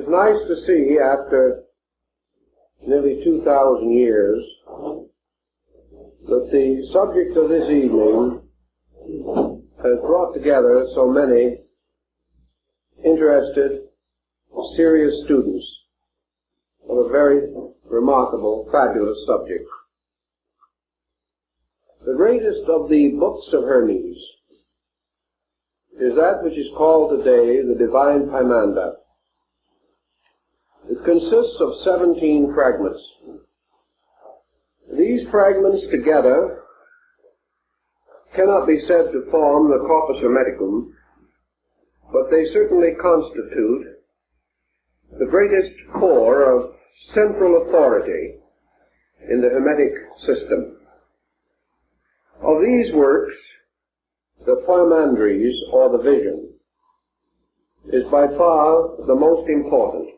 is nice to see, after nearly 2,000 years, that the subject of this evening has brought together so many interested, serious students of a very remarkable, fabulous subject. The greatest of the books of Hermes is that which is called today the Divine Poimanda. It consists of 17 fragments. These fragments together cannot be said to form the corpus hermeticum, but they certainly constitute the greatest core of central authority in the Hermetic system. Of these works, the Poimandres, or the Vision, is by far the most important.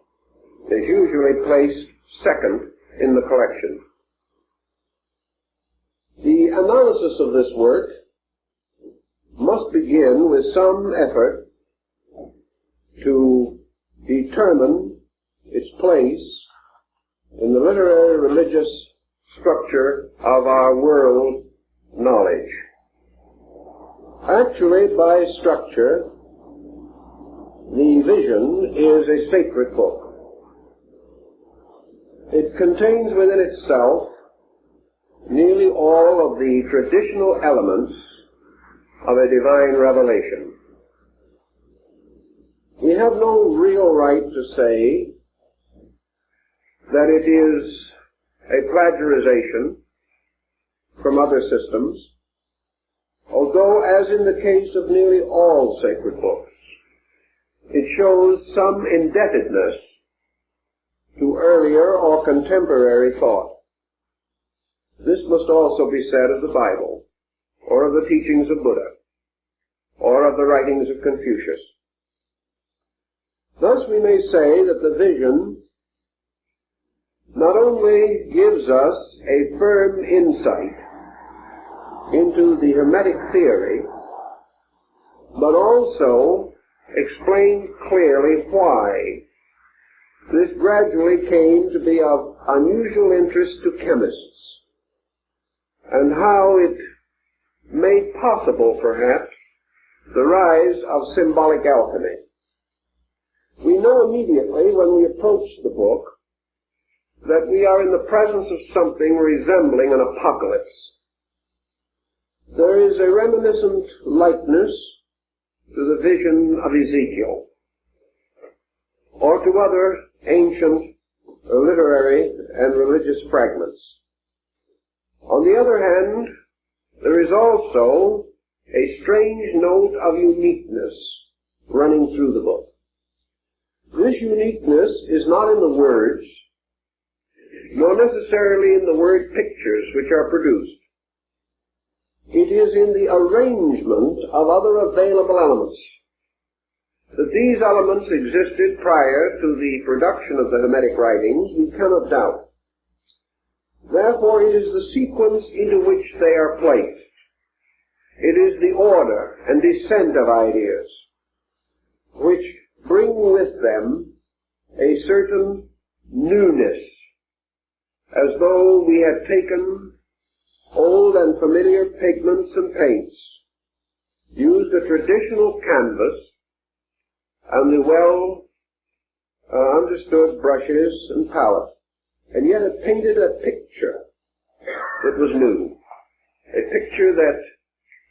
It is usually placed second in the collection. The analysis of this work must begin with some effort to determine its place in the literary religious structure of our world knowledge. Actually, by structure, the Vision is a sacred book. It contains within itself nearly all of the traditional elements of a divine revelation. We have no real right to say that it is a plagiarization from other systems, although, as in the case of nearly all sacred books, it shows some indebtedness to earlier or contemporary thought. This must also be said of the Bible, or of the teachings of Buddha, or of the writings of Confucius. Thus we may say that the Vision not only gives us a firm insight into the Hermetic theory, but also explains clearly why this gradually came to be of unusual interest to chemists, and how it made possible, perhaps, the rise of symbolic alchemy. We know immediately when we approach the book that we are in the presence of something resembling an apocalypse. There is a reminiscent likeness to the vision of Ezekiel, or to other ancient literary and religious fragments. On the other hand, there is also a strange note of uniqueness running through the book. This uniqueness is not in the words, nor necessarily in the word pictures which are produced. It is in the arrangement of other available elements. That these elements existed prior to the production of the Hermetic writings, we cannot doubt. Therefore, it is the sequence into which they are placed. It is the order and descent of ideas which bring with them a certain newness, as though we had taken old and familiar pigments and paints, used a traditional canvas, and the well-understood brushes and palette, and yet it painted a picture that was new, a picture that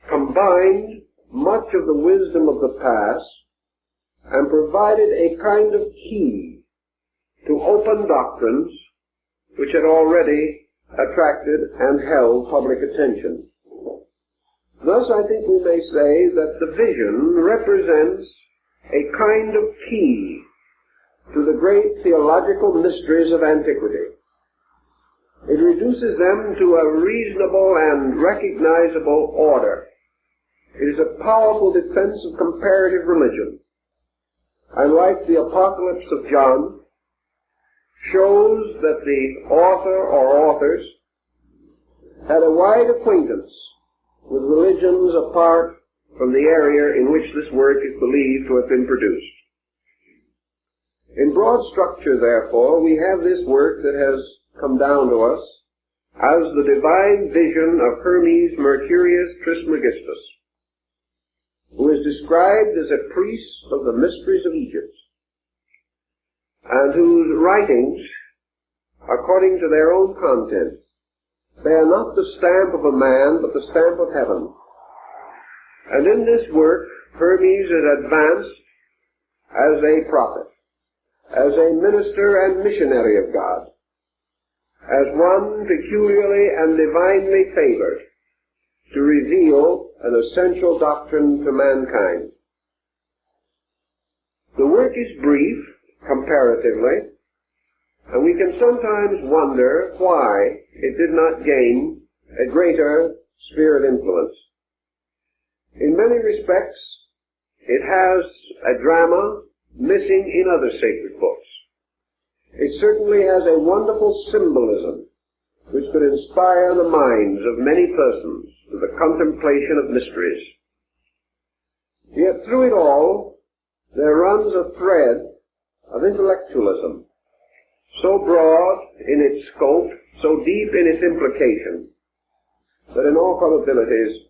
combined much of the wisdom of the past and provided a kind of key to open doctrines which had already attracted and held public attention. Thus, I think we may say that the Vision represents a kind of key to the great theological mysteries of antiquity. It reduces them to a reasonable and recognizable order. It is a powerful defense of comparative religion, and like the Apocalypse of John, shows that the author or authors had a wide acquaintance with religions apart from the area in which this work is believed to have been produced. In broad structure, therefore, we have this work that has come down to us as the divine vision of Hermes Trismegistus, who is described as a priest of the mysteries of Egypt, and whose writings, according to their own content, bear not the stamp of a man, but the stamp of heaven. And in this work, Hermes is advanced as a prophet, as a minister and missionary of God, as one peculiarly and divinely favored to reveal an essential doctrine to mankind. The work is brief, comparatively, and we can sometimes wonder why it did not gain a greater sphere of influence. In many respects, it has a drama missing in other sacred books. It certainly has a wonderful symbolism which could inspire the minds of many persons to the contemplation of mysteries. Yet through it all, there runs a thread of intellectualism, so broad in its scope, so deep in its implication, that in all probabilities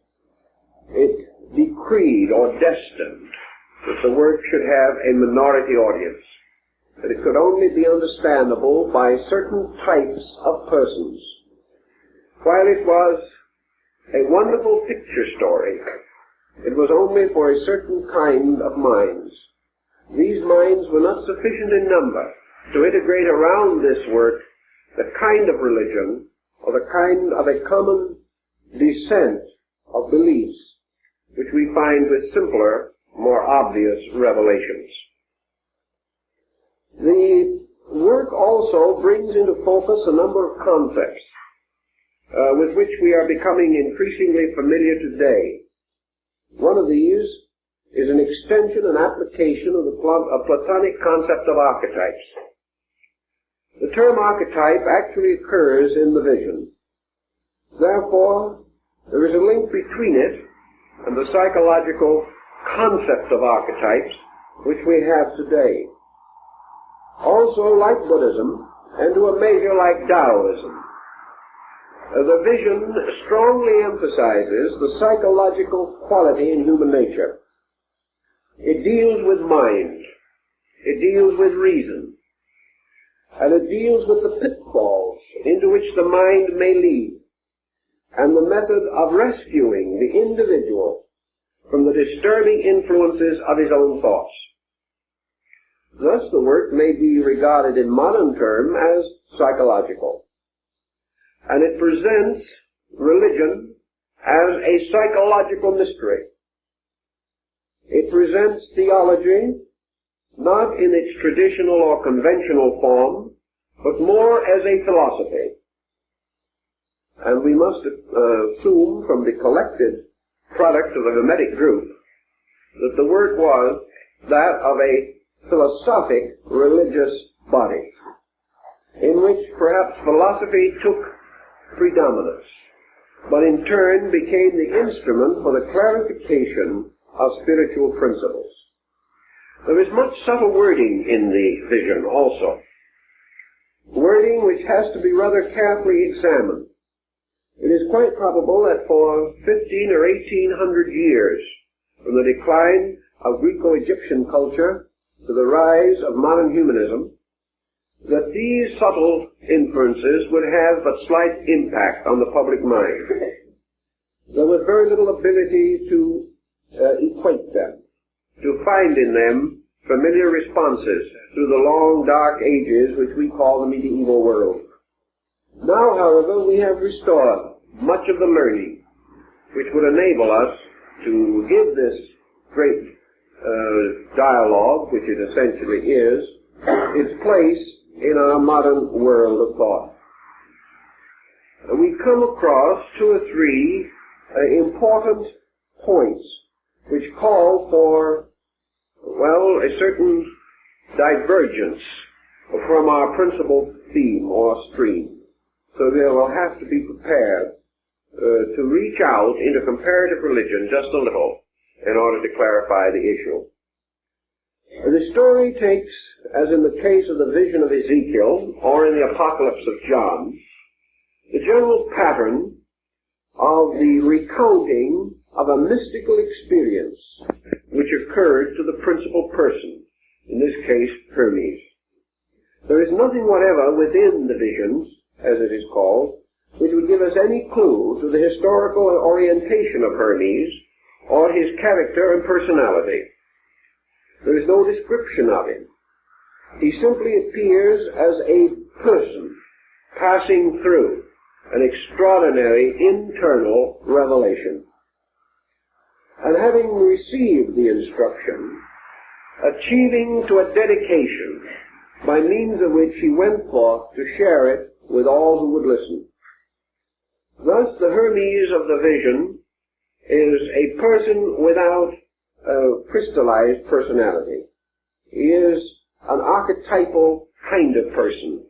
it decreed or destined that the work should have a minority audience, that it could only be understandable by certain types of persons. While it was a wonderful picture story, it was only for a certain kind of minds. These minds were not sufficient in number to integrate around this work the kind of religion or the kind of a common descent of beliefs which we find with simpler, more obvious revelations. The work also brings into focus a number of concepts with which we are becoming increasingly familiar today. One of these is an extension and application of the Platonic concept of archetypes. The term archetype actually occurs in the vision. Therefore, there is a link between it and the psychological concept of archetypes which we have today. Also, like Buddhism, and to a measure like Taoism, the vision strongly emphasizes the psychological quality in human nature. It deals with mind, it deals with reason, and it deals with the pitfalls into which the mind may lead, and the method of rescuing the individual from the disturbing influences of his own thoughts. Thus, the work may be regarded in modern terms as psychological, and it presents religion as a psychological mystery. It presents theology not in its traditional or conventional form, but more as a philosophy. And we must assume from the collected product of the Hermetic group that the work was that of a philosophic religious body, in which perhaps philosophy took predominance, but in turn became the instrument for the clarification of spiritual principles. There is much subtle wording in the vision also, wording which has to be rather carefully examined. It is quite probable that for 15 or 1800 years, from the decline of Greco-Egyptian culture to the rise of modern humanism, that these subtle inferences would have but slight impact on the public mind. There was very little ability to equate them, to find in them familiar responses to the long dark ages which we call the medieval world. Now, however, we have restored much of the learning which would enable us to give this great dialogue, which it essentially is, its place in our modern world of thought. We come across two or three important points which call for, well, a certain divergence from our principal theme or stream. So they will have to be prepared to reach out into comparative religion just a little in order to clarify the issue. The story takes, as in the case of the vision of Ezekiel, or in the Apocalypse of John, the general pattern of the recounting of a mystical experience which occurred to the principal person, in this case Hermes. There is nothing whatever within the visions, as it is called, which would give us any clue to the historical orientation of Hermes or his character and personality. There is no description of him. He simply appears as a person passing through an extraordinary internal revelation. And having received the instruction, achieving to a dedication by means of which he went forth to share it with all who would listen. Thus, the Hermes of the vision is a person without a crystallized personality. He is an archetypal kind of person.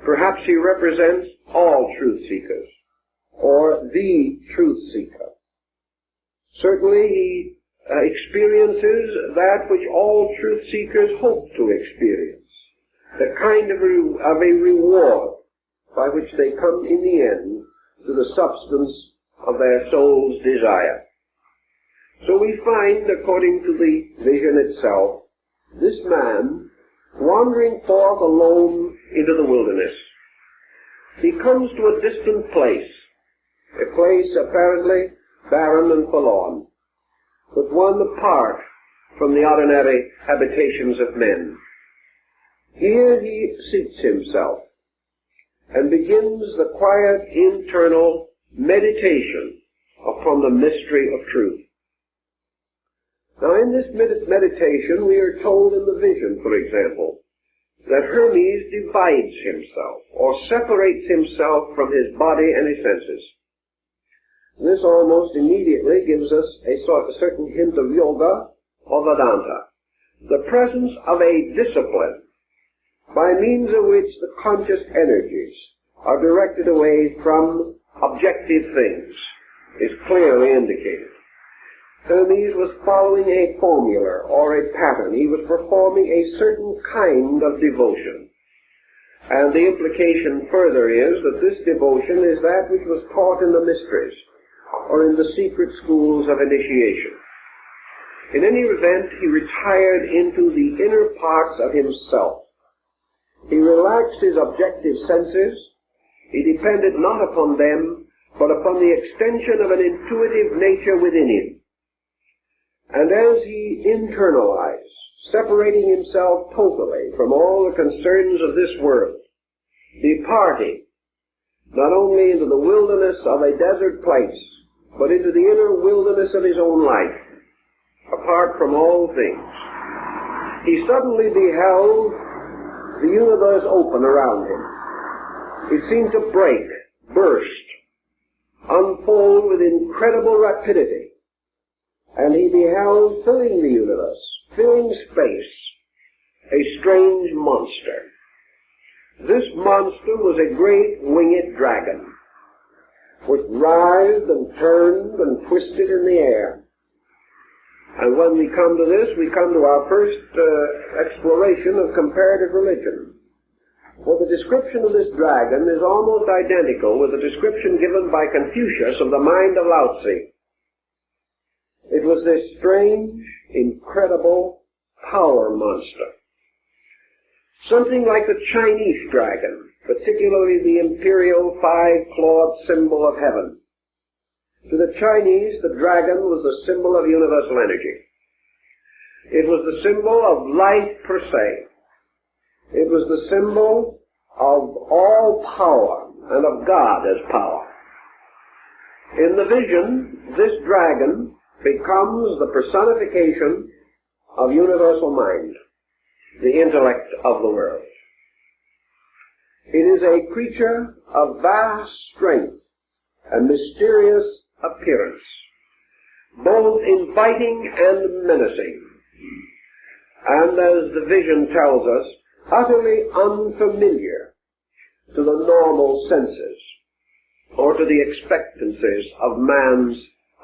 Perhaps he represents all truth seekers, or the truth seeker. Certainly he experiences that which all truth seekers hope to experience, the kind of a reward by which they come in the end to the substance of their soul's desire. So we find, according to the vision itself, this man wandering forth alone into the wilderness. He comes to a distant place, a place apparently barren and forlorn, but one apart from the ordinary habitations of men. Here he seats himself and begins the quiet internal meditation upon the mystery of truth. Now in this meditation we are told in the vision, for example, that Hermes divides himself or separates himself from his body and his senses. This almost immediately gives us a certain hint of yoga or Vedanta, the presence of a discipline by means of which the conscious energies are directed away from objective things is clearly indicated. Hermes was following a formula or a pattern. He was performing a certain kind of devotion. And the implication further is that this devotion is that which was taught in the mysteries or in the secret schools of initiation. In any event, he retired into the inner parts of himself. He relaxed his objective senses. He depended not upon them, but upon the extension of an intuitive nature within him. And as he internalized, separating himself totally from all the concerns of this world, departing not only into the wilderness of a desert place, but into the inner wilderness of his own life, apart from all things, he suddenly beheld the universe open around him. It seemed to break, burst, unfold with incredible rapidity. And he beheld, filling the universe, filling space, a strange monster. This monster was a great winged dragon, which writhed and turned and twisted in the air. And when we come to this, we come to our first exploration of comparative religion. For the description of this dragon is almost identical with the description given by Confucius of the mind of Lao Tzu. It was this strange, incredible power monster. Something like the Chinese dragon, particularly the imperial five-clawed symbol of heaven. To the Chinese, the dragon was the symbol of universal energy. It was the symbol of life per se. It was the symbol of all power and of God as power. In the vision, this dragon becomes the personification of universal mind, the intellect of the world. It is a creature of vast strength and mysterious appearance, both inviting and menacing, and as the vision tells us, utterly unfamiliar to the normal senses or to the expectancies of man's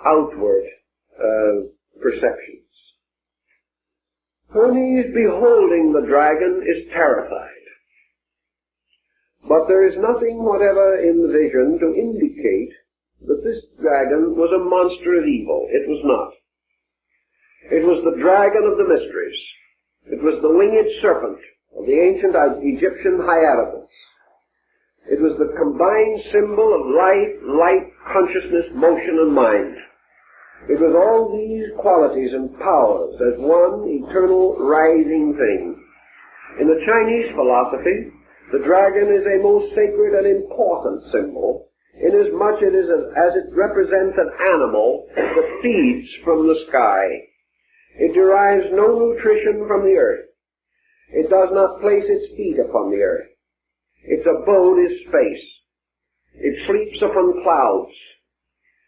outward perceptions. Hermes, beholding the dragon, is terrified. But there is nothing whatever in the vision to indicate that this dragon was a monster of evil. It was not. It was the dragon of the mysteries. It was the winged serpent of the ancient Egyptian hieroglyphs. It was the combined symbol of life, light, consciousness, motion, and mind. It was all these qualities and powers as one eternal rising thing. In the Chinese philosophy, the dragon is a most sacred and important symbol, inasmuch as it represents an animal that feeds from the sky. It derives no nutrition from the earth. It does not place its feet upon the earth. Its abode is space. It sleeps upon clouds.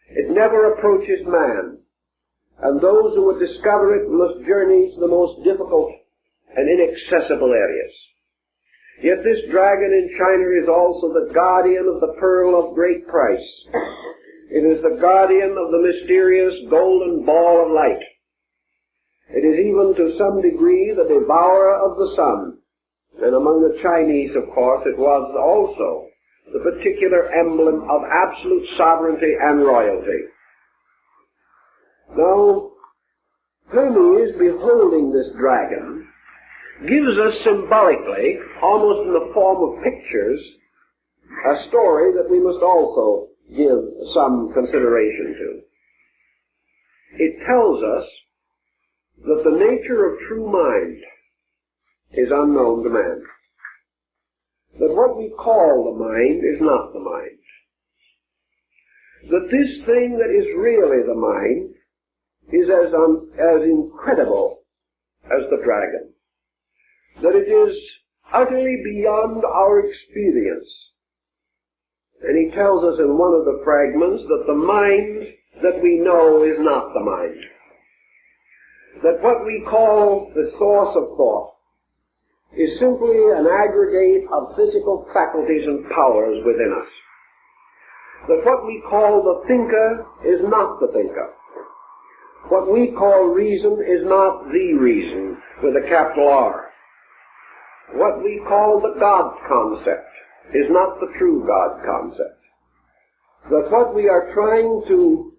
It never approaches man, and those who would discover it must journey to the most difficult and inaccessible areas. Yet this dragon in China is also the guardian of the pearl of great price. It is the guardian of the mysterious golden ball of light. It is even to some degree the devourer of the sun. And among the Chinese, of course, it was also the particular emblem of absolute sovereignty and royalty. Now, Hermes, beholding this dragon, gives us symbolically, almost in the form of pictures, a story that we must also give some consideration to. It tells us that the nature of true mind is unknown to man. That what we call the mind is not the mind. That this thing that is really the mind is as incredible as the dragon. That it is utterly beyond our experience. And he tells us in one of the fragments that the mind that we know is not the mind. That what we call the source of thought is simply an aggregate of physical faculties and powers within us. That what we call the thinker is not the thinker. What we call reason is not the reason, with a capital R. What we call the God concept is not the true God concept. That what we are trying to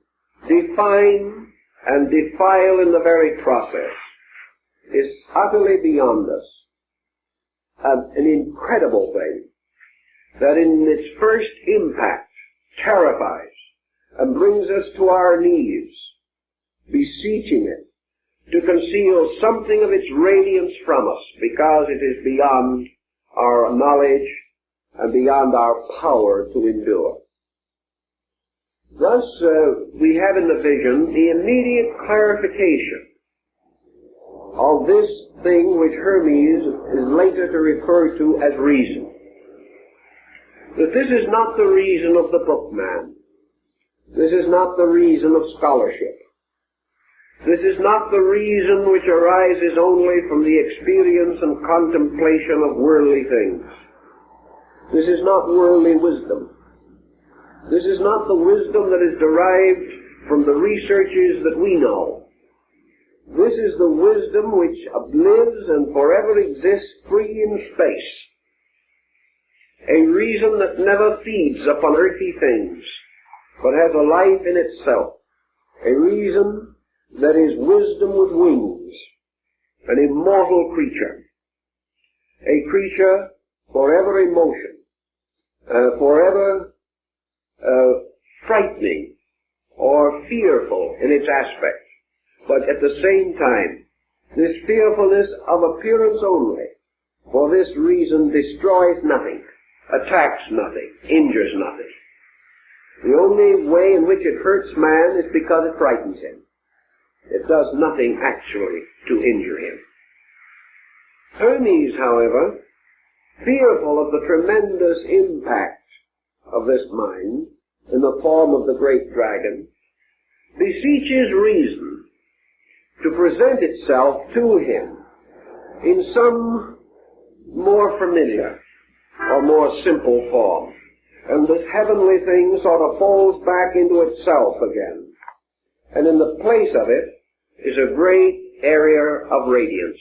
define and defile in the very process is utterly beyond us. An incredible thing that in its first impact terrifies and brings us to our knees, beseeching it to conceal something of its radiance from us, because it is beyond our knowledge and beyond our power to endure. Thus, we have in the vision the immediate clarification of this thing which Hermes is later to refer to as reason. That this is not the reason of the bookman. This is not the reason of scholarship. This is not the reason which arises only from the experience and contemplation of worldly things. This is not worldly wisdom. This is not the wisdom that is derived from the researches that we know. This is the wisdom which lives and forever exists free in space. A reason that never feeds upon earthly things, but has a life in itself. A reason that is wisdom with wings, an immortal creature. A creature forever in motion, forever frightening or fearful in its aspect. But at the same time, this fearfulness of appearance only, for this reason destroys nothing, attacks nothing, injures nothing. The only way in which it hurts man is because it frightens him. It does nothing actually to injure him. Hermes, however, fearful of the tremendous impact of this mind in the form of the great dragon, beseeches reason to present itself to him in some more familiar or more simple form. And this heavenly thing sort of falls back into itself again. And in the place of it is a great area of radiance.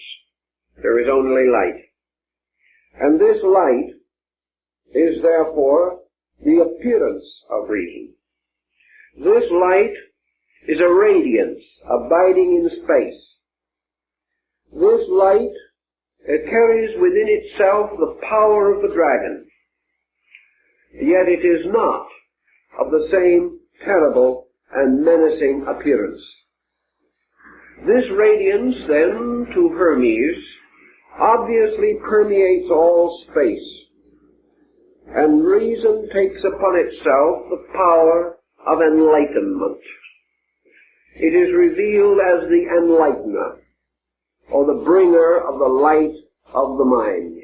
There is only light. And this light is therefore the appearance of reason. This light is a radiance abiding in space. This light, it carries within itself the power of the dragon, yet it is not of the same terrible and menacing appearance. This radiance, then, to Hermes, obviously permeates all space, and reason takes upon itself the power of enlightenment. It is revealed as the enlightener, or the bringer of the light of the mind.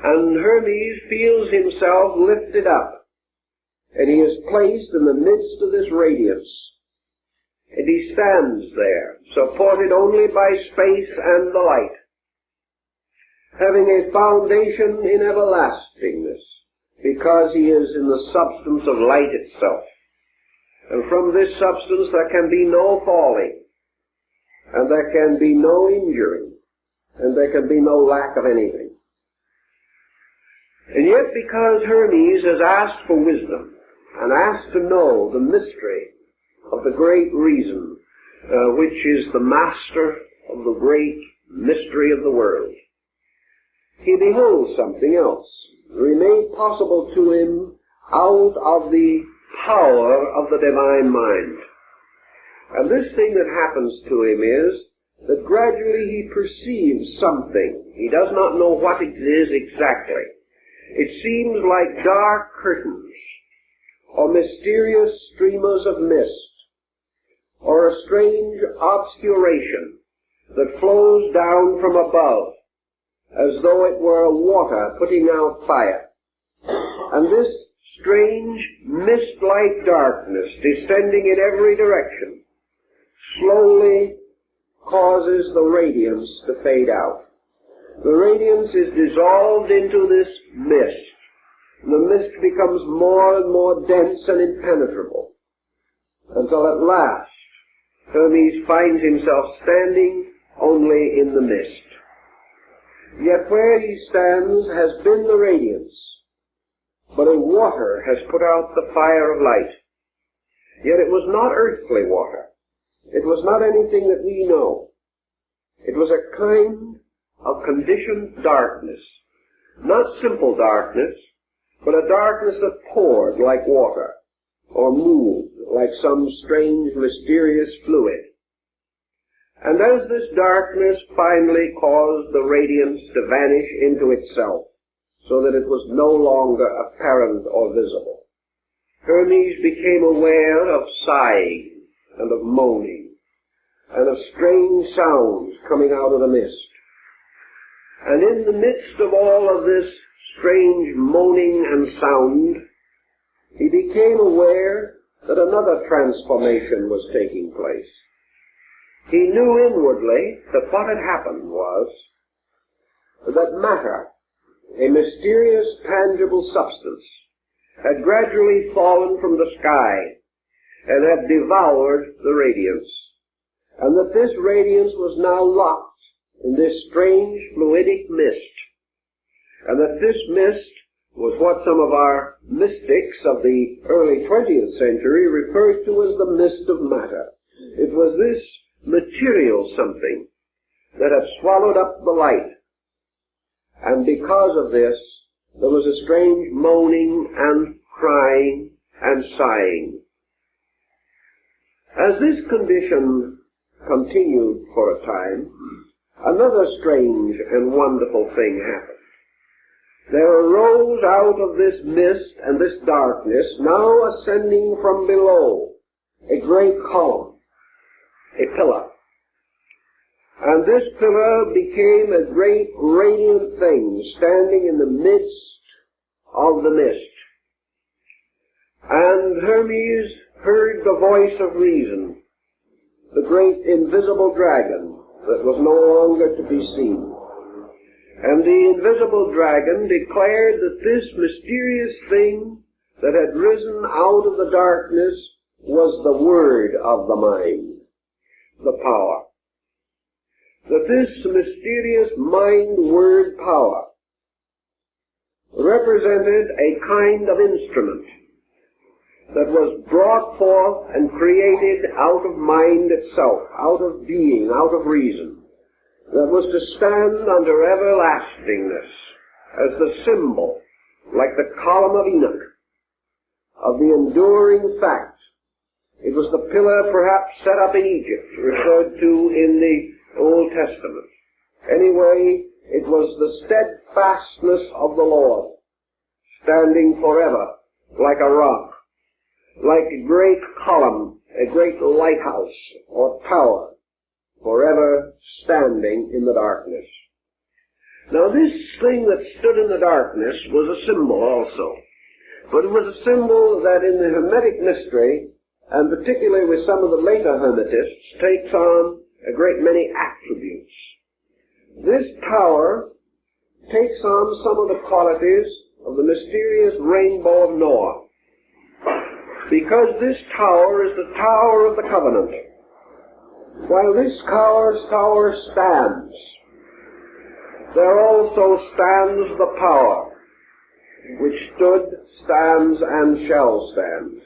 And Hermes feels himself lifted up, and he is placed in the midst of this radiance. And he stands there, supported only by space and the light, having a foundation in everlastingness, because he is in the substance of light itself. And from this substance there can be no falling, and there can be no injury, and there can be no lack of anything. And yet, because Hermes has asked for wisdom, and asked to know the mystery of the great reason, which is the master of the great mystery of the world, he beholds something else, remade possible to him out of the power of the divine mind. And this thing that happens to him is that gradually he perceives something. He does not know what it is exactly. It seems like dark curtains, or mysterious streamers of mist, or a strange obscuration that flows down from above, as though it were water putting out fire. And this strange mist-like darkness, descending in every direction, slowly causes the radiance to fade out. The radiance is dissolved into this mist. The mist becomes more and more dense and impenetrable, until at last Hermes finds himself standing only in the mist. Yet where he stands has been the radiance, but a water has put out the fire of light. Yet it was not earthly water. It was not anything that we know. It was a kind of conditioned darkness, not simple darkness, but a darkness that poured like water, or moved like some strange, mysterious fluid. And as this darkness finally caused the radiance to vanish into itself, so that it was no longer apparent or visible, Hermes became aware of sighing and of moaning, and of strange sounds coming out of the mist. And in the midst of all of this strange moaning and sound, he became aware that another transformation was taking place. He knew inwardly that what had happened was that matter, a mysterious, tangible substance, had gradually fallen from the sky and had devoured the radiance, and that this radiance was now locked in this strange fluidic mist, and that this mist was what some of our mystics of the early 20th century referred to as the mist of matter. It was this material something that had swallowed up the light, and because of this there was a strange moaning and crying and sighing. As this condition continued for a time, another strange and wonderful thing happened. There arose out of this mist and this darkness, now ascending from below, a great column, a pillar. And this pillar became a great radiant thing standing in the midst of the mist. And Hermes heard the voice of reason, the great invisible dragon that was no longer to be seen. And the invisible dragon declared that this mysterious thing that had risen out of the darkness was the word of the mind, the power. that this mysterious mind-word power represented a kind of instrument that was brought forth and created out of mind itself, out of being, out of reason, that was to stand under everlastingness as the symbol, like the column of Enoch, of the enduring fact. It was the pillar perhaps set up in Egypt, referred to in the Old Testament. Anyway, it was the steadfastness of the Lord, standing forever like a rock, like a great column, a great lighthouse or tower, forever standing in the darkness. Now this thing that stood in the darkness was a symbol also, but it was a symbol that in the Hermetic mystery, and particularly with some of the later Hermetists, takes on a great many attributes. This tower takes on some of the qualities of the mysterious rainbow of Noah, because this tower is the tower of the covenant. While this tower stands, there also stands the power which stood, stands, and shall stand.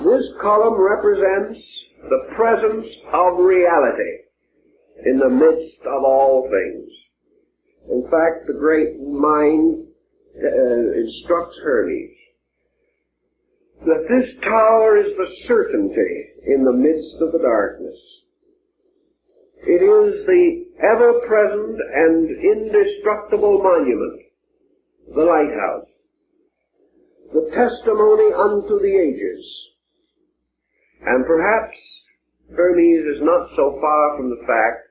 This column represents the presence of reality in the midst of all things. In fact, the great mind instructs Hermes that this tower is the certainty in the midst of the darkness. It is the ever-present and indestructible monument, the lighthouse, the testimony unto the ages. And perhaps Hermes is not so far from the fact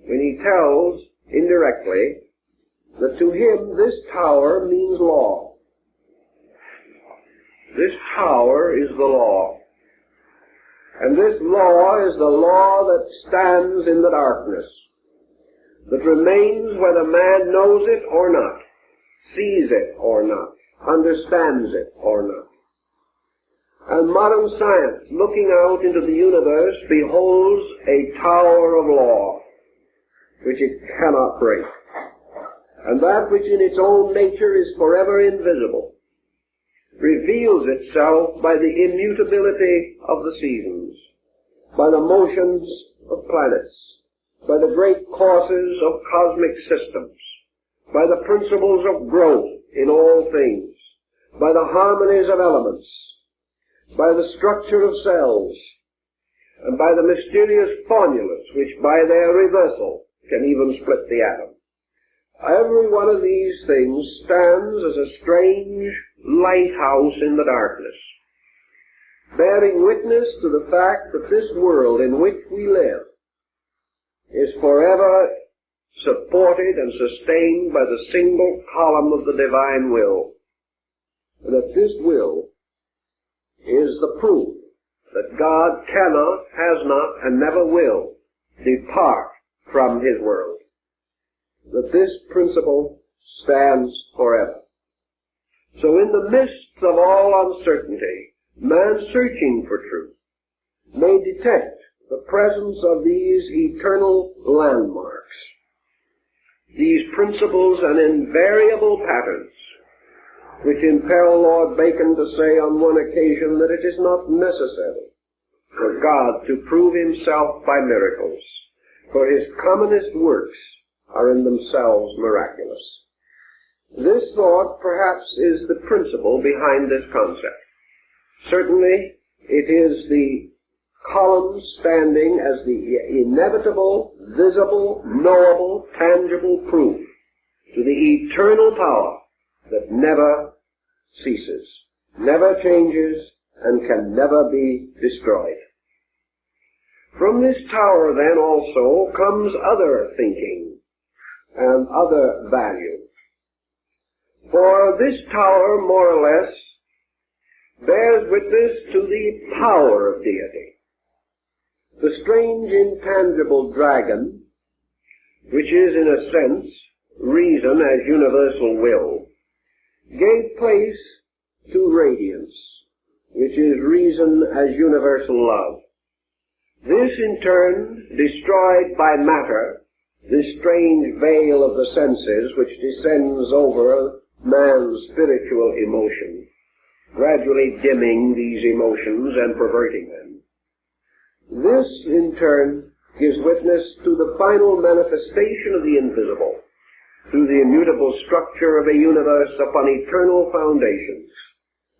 when he tells, indirectly, that to him this tower means law. This tower is the law. And this law is the law that stands in the darkness, that remains whether man knows it or not, sees it or not, understands it or not. And modern science, looking out into the universe, beholds a tower of law, which it cannot break. And that which in its own nature is forever invisible reveals itself by the immutability of the seasons, by the motions of planets, by the great courses of cosmic systems, by the principles of growth in all things, by the harmonies of elements, by the structure of cells, and by the mysterious formulas which by their reversal can even split the atom. Every one of these things stands as a strange lighthouse in the darkness, bearing witness to the fact that this world in which we live is forever supported and sustained by the single column of the divine will, and that this will is the proof that God cannot, has not, and never will depart from his world, that this principle stands forever. So in the midst of all uncertainty, man searching for truth may detect the presence of these eternal landmarks, these principles and invariable patterns, which impel Lord Bacon to say on one occasion that it is not necessary for God to prove himself by miracles, for his commonest works are in themselves miraculous. This thought perhaps is the principle behind this concept. Certainly it is the column standing as the inevitable, visible, knowable, tangible proof to the eternal power that never ceases, never changes, and can never be destroyed. From this tower then also comes other thinking and other value. For this tower, more or less, bears witness to the power of deity. The strange intangible dragon, which is in a sense reason as universal will, gave place to radiance, which is reason as universal love. This in turn, destroyed by matter, this strange veil of the senses which descends over man's spiritual emotion, gradually dimming these emotions and perverting them. This in turn gives witness to the final manifestation of the invisible, through the immutable structure of a universe upon eternal foundations,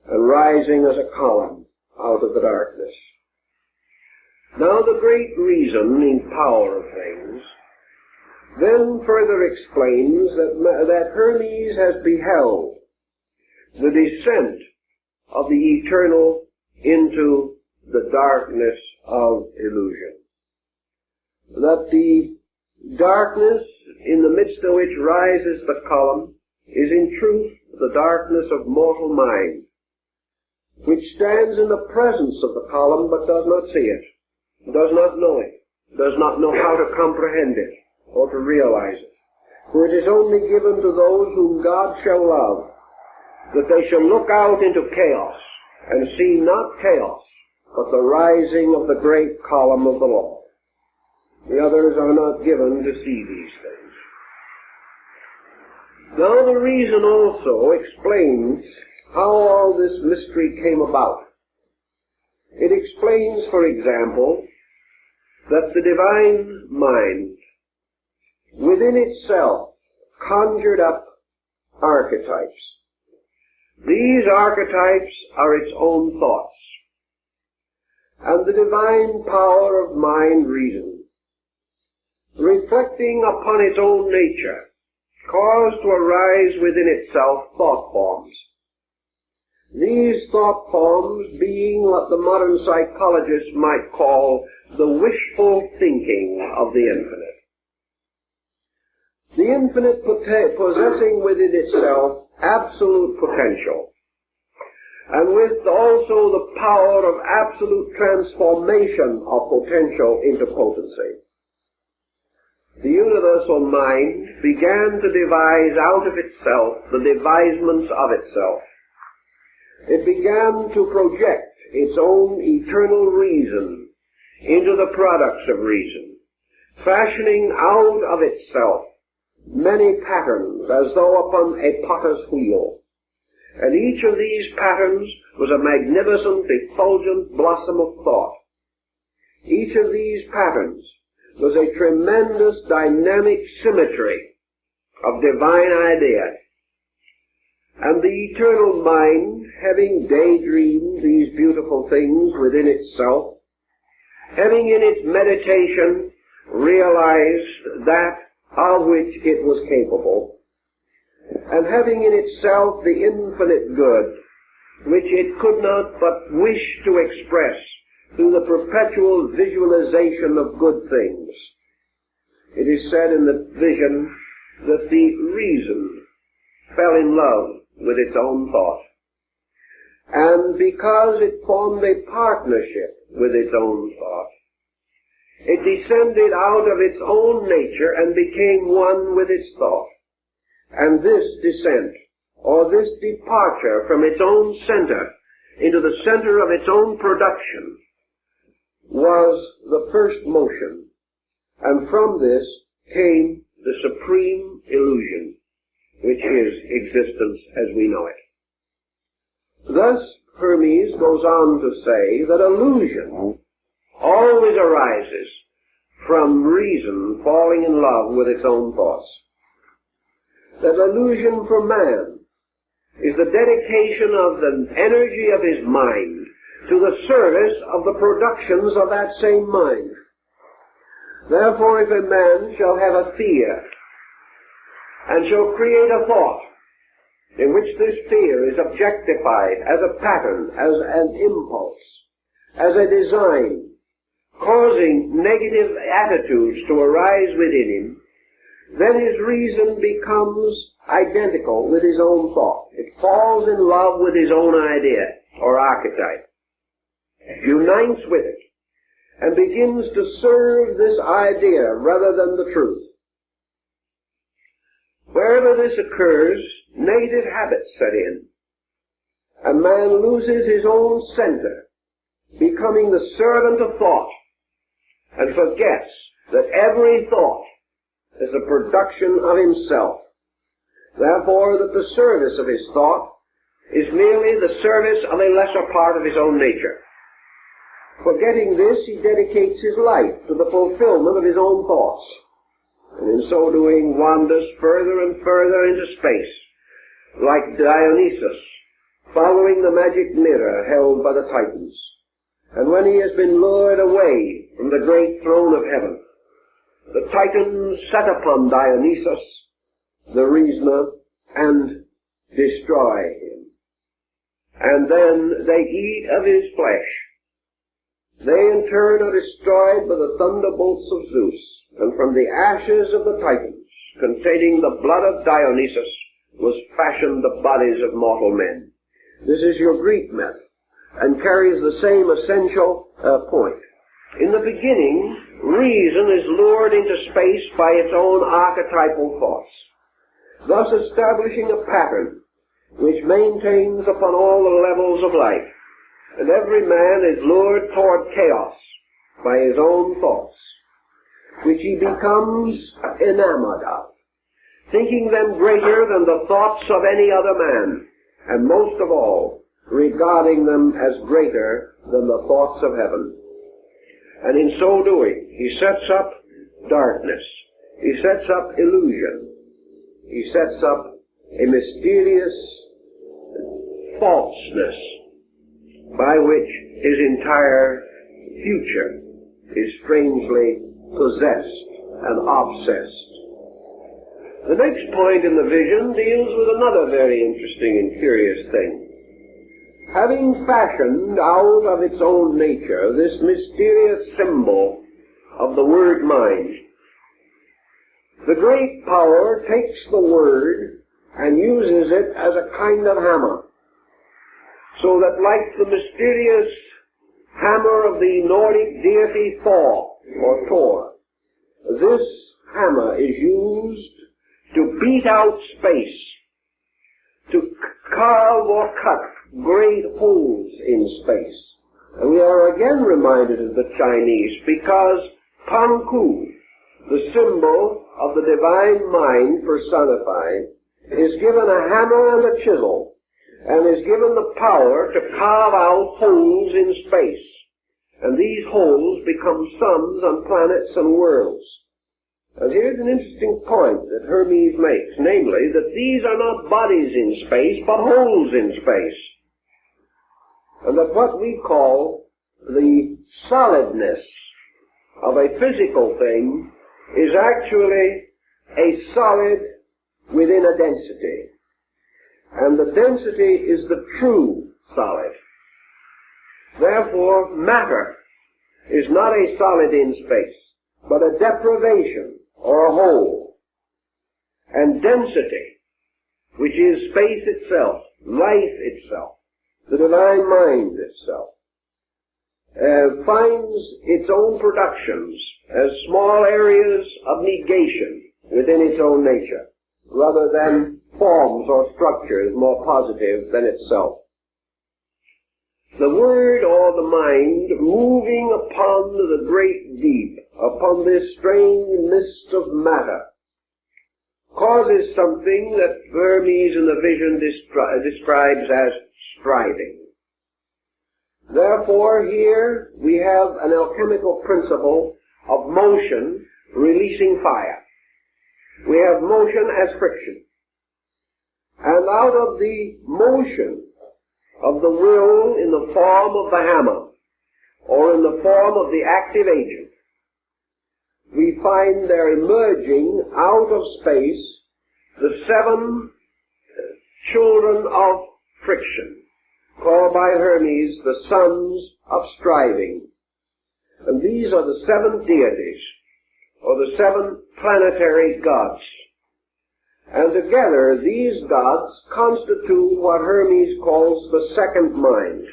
and rising as a column out of the darkness. Now the great reason in power of things then further explains that Hermes has beheld the descent of the eternal into the darkness of illusion. That the darkness in the midst of which rises the column is in truth the darkness of mortal mind, which stands in the presence of the column but does not see it, does not know it, does not know how to comprehend it or to realize it. For it is only given to those whom God shall love that they shall look out into chaos and see not chaos, but the rising of the great column of the law. The others are not given to see these things. Now the reason also explains how all this mystery came about. It explains, for example, that the divine mind within itself conjured up archetypes. These archetypes are its own thoughts, and the divine power of mind reason, reflecting upon its own nature, caused to arise within itself thought forms. These thought forms being what the modern psychologists might call the wishful thinking of the infinite. The infinite possessing within itself absolute potential, and with also the power of absolute transformation of potential into potency. The universal mind began to devise out of itself the devisements of itself. It began to project its own eternal reason into the products of reason, fashioning out of itself many patterns as though upon a potter's wheel. And each of these patterns was a magnificent, effulgent blossom of thought. Each of these patterns was a tremendous dynamic symmetry of divine idea. And the eternal mind, having daydreamed these beautiful things within itself, having in its meditation realized that of which it was capable, and having in itself the infinite good, which it could not but wish to express through the perpetual visualization of good things. It is said in the vision that the reason fell in love with its own thought. And because it formed a partnership with its own thought, it descended out of its own nature and became one with its thought. And this descent, or this departure from its own center into the center of its own production, was the first motion. And from this came the supreme illusion, which is existence as we know it. Thus, Hermes goes on to say that illusion always arises from reason falling in love with its own thoughts. That illusion for man is the dedication of the energy of his mind to the service of the productions of that same mind. Therefore, if a man shall have a fear, and shall create a thought, in which this fear is objectified as a pattern, as an impulse, as a design, causing negative attitudes to arise within him, then his reason becomes identical with his own thought. It falls in love with his own idea, or archetype, unites with it, and begins to serve this idea rather than the truth. Wherever this occurs, negative habits set in, and man loses his own center, becoming the servant of thought, and forgets that every thought is a production of himself. Therefore, that the service of his thought is merely the service of a lesser part of his own nature. Forgetting this, he dedicates his life to the fulfillment of his own thoughts, and in so doing wanders further and further into space, like Dionysus, following the magic mirror held by the Titans. And when he has been lured away from the great throne of heaven, the Titans set upon Dionysus, the reasoner, and destroy him. And then they eat of his flesh. They in turn are destroyed by the thunderbolts of Zeus, and from the ashes of the Titans, containing the blood of Dionysus, was fashioned the bodies of mortal men. This is your Greek myth, and carries the same essential point. In the beginning, reason is lured into space by its own archetypal thoughts, thus establishing a pattern which maintains upon all the levels of life, and every man is lured toward chaos by his own thoughts, which he becomes enamored of, thinking them greater than the thoughts of any other man, and most of all, regarding them as greater than the thoughts of heaven. And in so doing, he sets up darkness, he sets up illusion, he sets up a mysterious falseness by which his entire future is strangely possessed and obsessed. The next point in the vision deals with another very interesting and curious thing. Having fashioned out of its own nature this mysterious symbol of the word mind, the great power takes the word and uses it as a kind of hammer, so that like the mysterious hammer of the Nordic deity Thor, or Thor, this hammer is used to beat out space, to carve or cut great holes in space. And we are again reminded of the Chinese, because Panku, the symbol of the divine mind personified, is given a hammer and a chisel, and is given the power to carve out holes in space. And these holes become suns and planets and worlds. And here's an interesting point that Hermes makes, namely that these are not bodies in space, but holes in space. And that what we call the solidness of a physical thing is actually a solid within a density. And the density is the true solid. Therefore, matter is not a solid in space, but a deprivation or a hole. And density, which is space itself, life itself, the divine mind itself, finds its own productions as small areas of negation within its own nature, rather than forms or structures more positive than itself. The word or the mind moving upon the great deep, upon this strange mist of matter, causes something that Hermes in the vision describes as striving. Therefore, here we have an alchemical principle of motion releasing fire. We have motion as friction. And out of the motion of the will in the form of the hammer, or in the form of the active agent, we find there emerging out of space the 7 children of friction, called by Hermes the sons of striving. And these are the 7 deities, or the 7 planetary gods. And together these gods constitute what Hermes calls the second mind.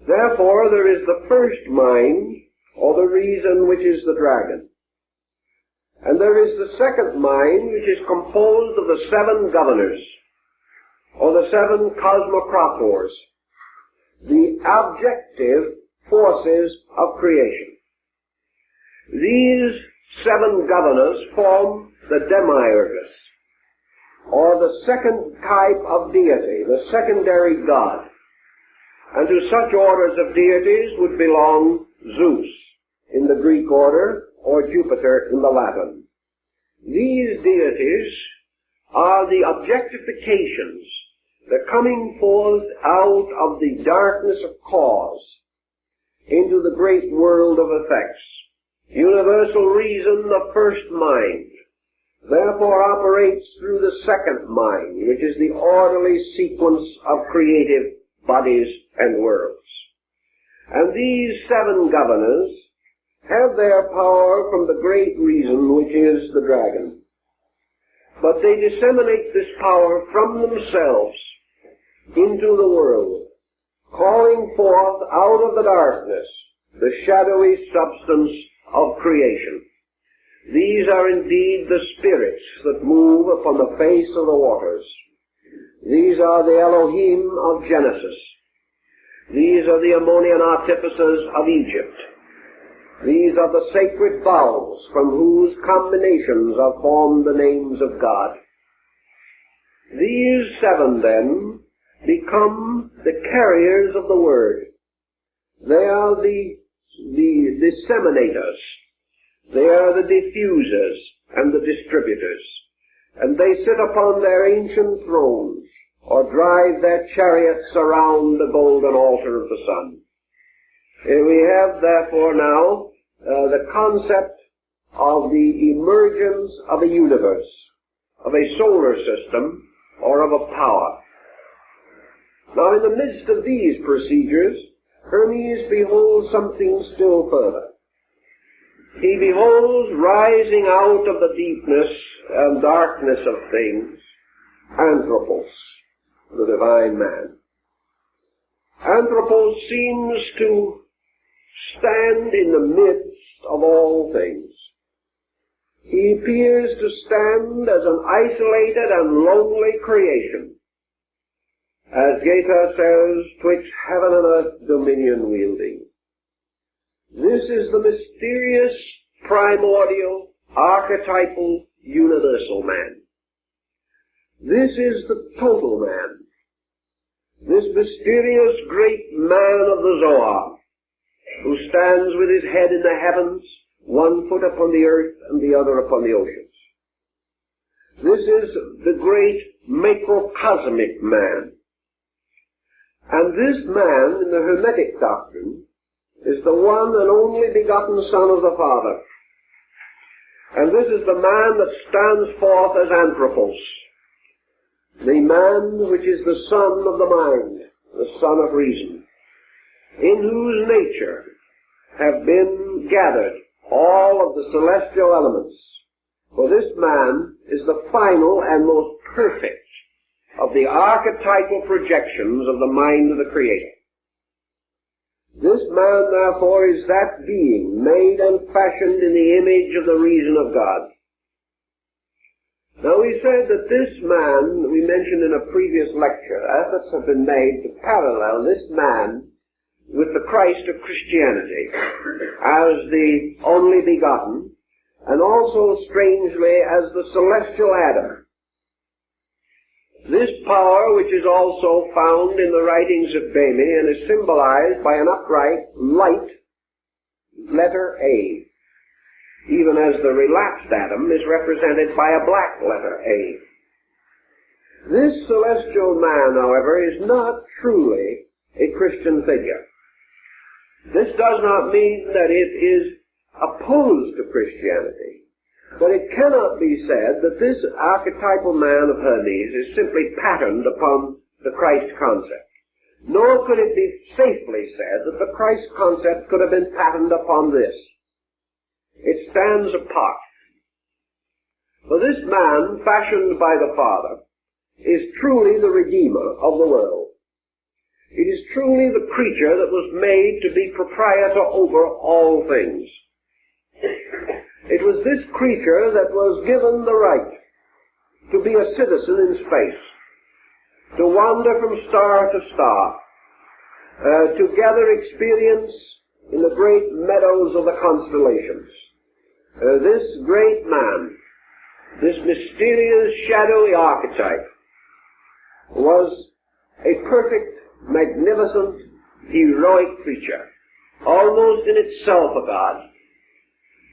Therefore there is the first mind, or the reason, which is the dragon. And there is the second mind, which is composed of the 7 governors, or the 7 cosmocrators, the objective forces of creation. These 7 governors form the demiurgus, or the second type of deity, the secondary god. And to such orders of deities would belong Zeus in the Greek order, or Jupiter in the Latin. These deities are the objectifications, the coming forth out of the darkness of cause into the great world of effects. Universal reason, the first mind, therefore operates through the second mind, which is the orderly sequence of creative bodies and worlds. And these 7 governors have their power from the great reason, which is the dragon. But they disseminate this power from themselves into the world, calling forth out of the darkness the shadowy substance of creation. These are indeed the spirits that move upon the face of the waters. These are the Elohim of Genesis. These are the Ammonian artificers of Egypt. These are the sacred vowels from whose combinations are formed the names of God. These 7, then, become the carriers of the Word. They are the disseminators. They are the diffusers and the distributors. And they sit upon their ancient thrones, or drive their chariots around the golden altar of the sun. We have, therefore, now the concept of the emergence of a universe, of a solar system, or of a power. Now, in the midst of these procedures, Hermes beholds something still further. He beholds, rising out of the deepness and darkness of things, Anthropos, the divine man. Anthropos seems to stand in the midst of all things. He appears to stand as an isolated and lonely creation, as Goethe says, twixt heaven and earth dominion wielding. This is the mysterious, primordial, archetypal, universal man. This is the total man. This mysterious great man of the Zohar, who stands with his head in the heavens, one foot upon the earth and the other upon the oceans. This is the great macrocosmic man. And this man, in the Hermetic doctrine, is the one and only begotten Son of the Father. And this is the man that stands forth as Anthropos, the man which is the son of the mind, the son of reason, in whose nature have been gathered all of the celestial elements. For this man is the final and most perfect of the archetypal projections of the mind of the Creator. This man, therefore, is that being made and fashioned in the image of the reason of God. Now, we said that this man, we mentioned in a previous lecture, efforts have been made to parallel this man with the Christ of Christianity as the only begotten, and also, strangely, as the celestial Adam. This power, which is also found in the writings of Bami and is symbolized by an upright, light letter A, even as the relapsed Adam is represented by a black letter A. This celestial man, however, is not truly a Christian figure. This does not mean that it is opposed to Christianity. But it cannot be said that this archetypal man of Hermes is simply patterned upon the Christ concept. Nor could it be safely said that the Christ concept could have been patterned upon this. It stands apart. For this man, fashioned by the Father, is truly the Redeemer of the world. It is truly the creature that was made to be proprietor over all things. It was this creature that was given the right to be a citizen in space, to wander from star to star, to gather experience in the great meadows of the constellations. This great man, this mysterious shadowy archetype, was a perfect, magnificent, heroic creature, almost in itself a god,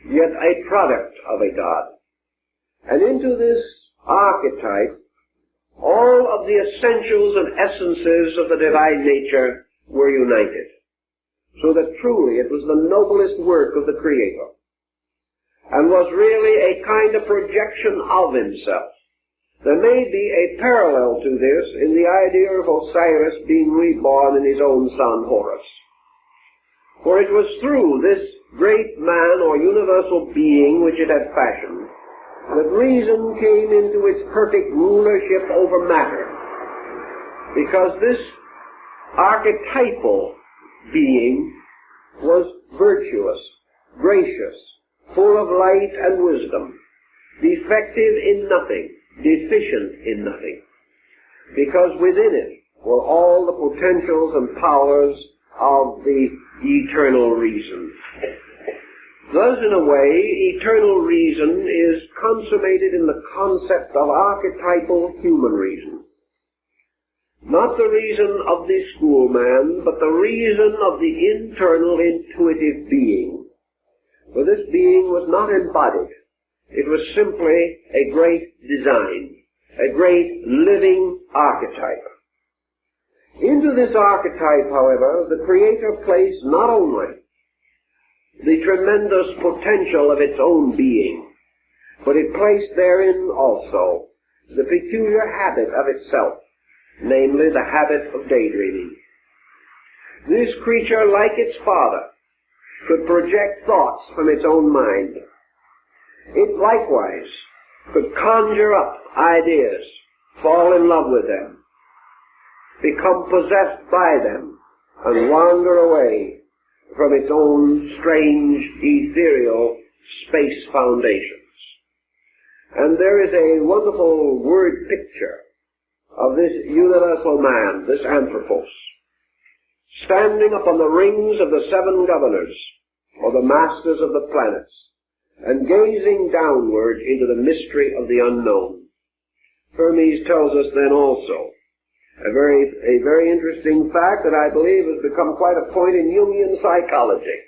yet a product of a god. And into this archetype, all of the essentials and essences of the divine nature were united, so that truly it was the noblest work of the Creator, and was really a kind of projection of himself. There may be a parallel to this in the idea of Osiris being reborn in his own son Horus. For it was through this great man or universal being which it had fashioned that reason came into its perfect rulership over matter, because this archetypal being was virtuous, gracious, full of light and wisdom, defective in nothing, deficient in nothing, because within it were all the potentials and powers of the eternal reason. Thus, in a way, eternal reason is consummated in the concept of archetypal human reason. Not the reason of the schoolman, but the reason of the internal intuitive being. For this being was not embodied. It was simply a great design, a great living archetype. Into this archetype, however, the Creator placed not only the tremendous potential of its own being, but it placed therein also the peculiar habit of itself, namely the habit of daydreaming. This creature, like its father, could project thoughts from its own mind. It likewise could conjure up ideas, fall in love with them, become possessed by them, and wander away from its own strange, ethereal space foundations. And there is a wonderful word picture of this universal man, this anthropos, standing upon the rings of the seven governors, or the masters of the planets, and gazing downward into the mystery of the unknown. Hermes tells us then also a very interesting fact that I believe has become quite a point in Jungian psychology,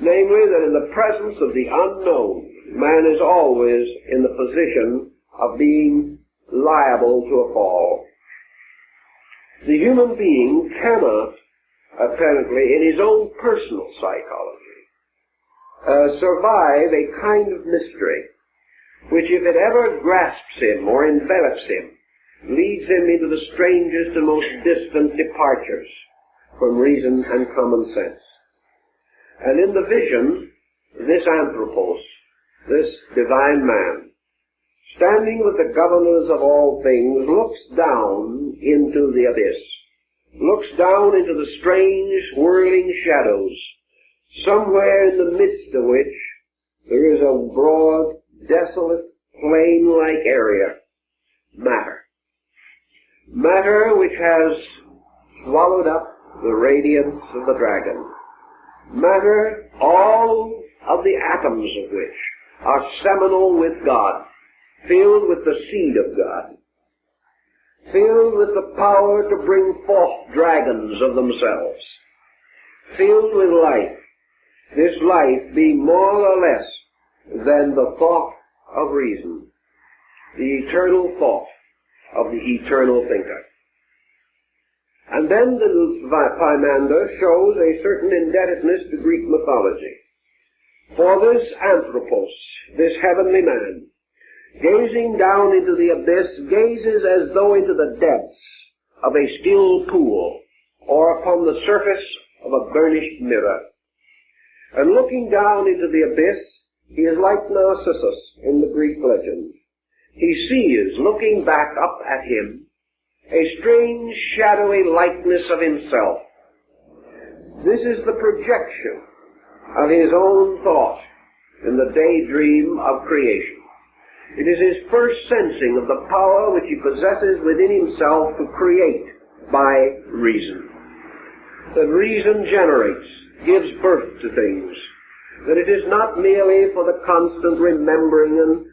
namely that in the presence of the unknown, man is always in the position of being liable to a fall. The human being cannot, apparently, in his own personal psychology, survive a kind of mystery which, if it ever grasps him or envelops him, leads him into the strangest and most distant departures from reason and common sense. And in the vision, this anthropos, this divine man, standing with the governors of all things, looks down into the abyss, looks down into the strange whirling shadows, somewhere in the midst of which there is a broad, desolate, plain-like area, matter. Matter which has swallowed up the radiance of the dragon. Matter, all of the atoms of which are seminal with God, filled with the seed of God, filled with the power to bring forth dragons of themselves, filled with life, this life being more or less than the thought of reason, the eternal thought of the eternal thinker. And then the Pymander shows a certain indebtedness to Greek mythology. For this anthropos, this heavenly man, gazing down into the abyss, gazes as though into the depths of a still pool, or upon the surface of a burnished mirror. And looking down into the abyss, he is like Narcissus in the Greek legend. He sees, looking back up at him, a strange shadowy likeness of himself. This is the projection of his own thought in the daydream of creation. It is his first sensing of the power which he possesses within himself to create by reason. That reason generates gives birth to things, that it is not merely for the constant remembering and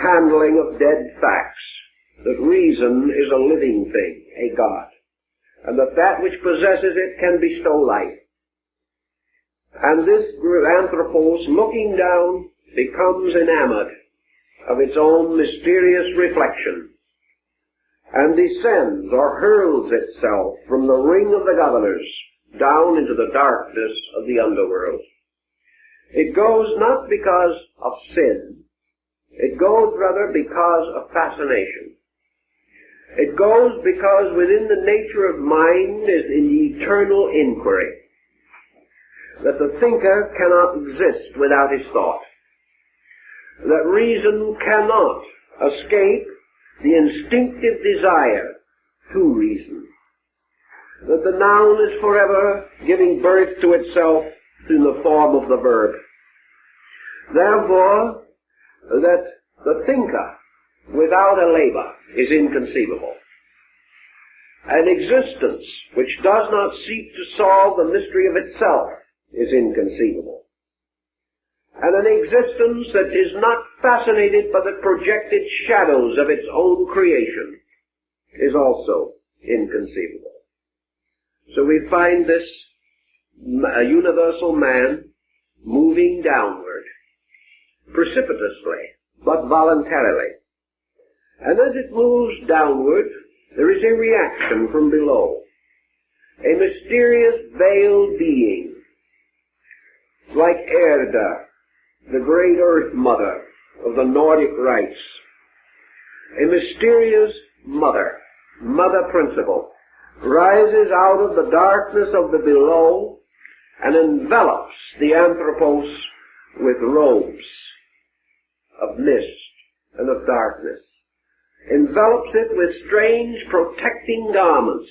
handling of dead facts, that reason is a living thing, a God, and that which possesses it can bestow life. And this anthropos, looking down, becomes enamored of its own mysterious reflection, and descends or hurls itself from the ring of the governors down into the darkness of the underworld. It goes not because of sin, it goes rather because of fascination. It goes because within the nature of mind is an eternal inquiry, that the thinker cannot exist without his thought, that reason cannot escape the instinctive desire to reason, that the noun is forever giving birth to itself in the form of the verb. Therefore, that the thinker without a labor is inconceivable. An existence which does not seek to solve the mystery of itself is inconceivable. And an existence that is not fascinated by the projected shadows of its own creation is also inconceivable. So we find this universal man moving downward, precipitously, but voluntarily. And as it moves downward, there is a reaction from below, a mysterious veiled being, like Erda, the great earth mother of the Nordic rites, a mysterious mother principle, rises out of the darkness of the below and envelops the anthropos with robes of mist and of darkness, envelops it with strange protecting garments,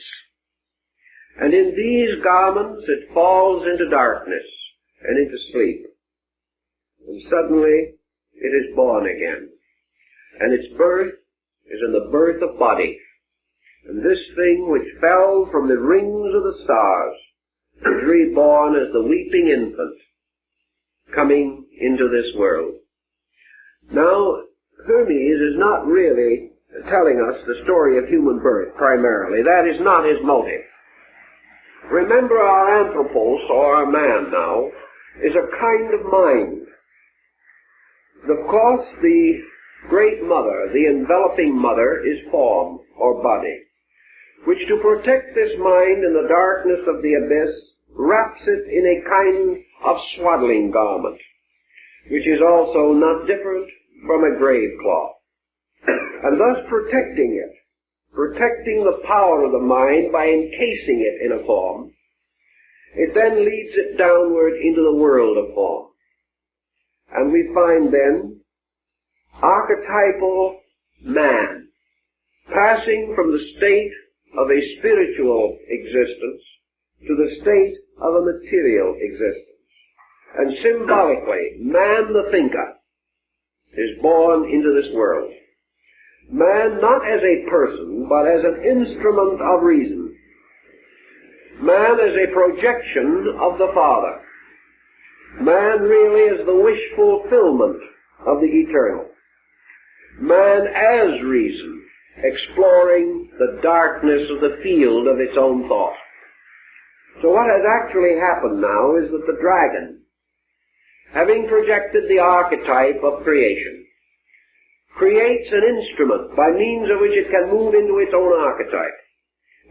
and in these garments it falls into darkness and into sleep. And suddenly it is born again, and its birth is in the birth of body. And this thing which fell from the rings of the stars is reborn as the weeping infant coming into this world. Now, Hermes is not really telling us the story of human birth primarily. That is not his motive. Remember, our anthropos, or our man now, is a kind of mind. Of course, the great mother, the enveloping mother, is form, or body, which to protect this mind in the darkness of the abyss wraps it in a kind of swaddling garment, which is also not different from a grave cloth, and thus protecting it, protecting the power of the mind by encasing it in a form. It then leads it downward into the world of form. And we find then archetypal man passing from the state of a spiritual existence to the state of a material existence. And symbolically, man the thinker is born into this world. Man not as a person, but as an instrument of reason. Man as a projection of the Father. Man really is the wish fulfillment of the eternal. Man as reason, exploring the darkness of the field of its own thought. So what has actually happened now is that the dragon, having projected the archetype of creation, creates an instrument by means of which it can move into its own archetype.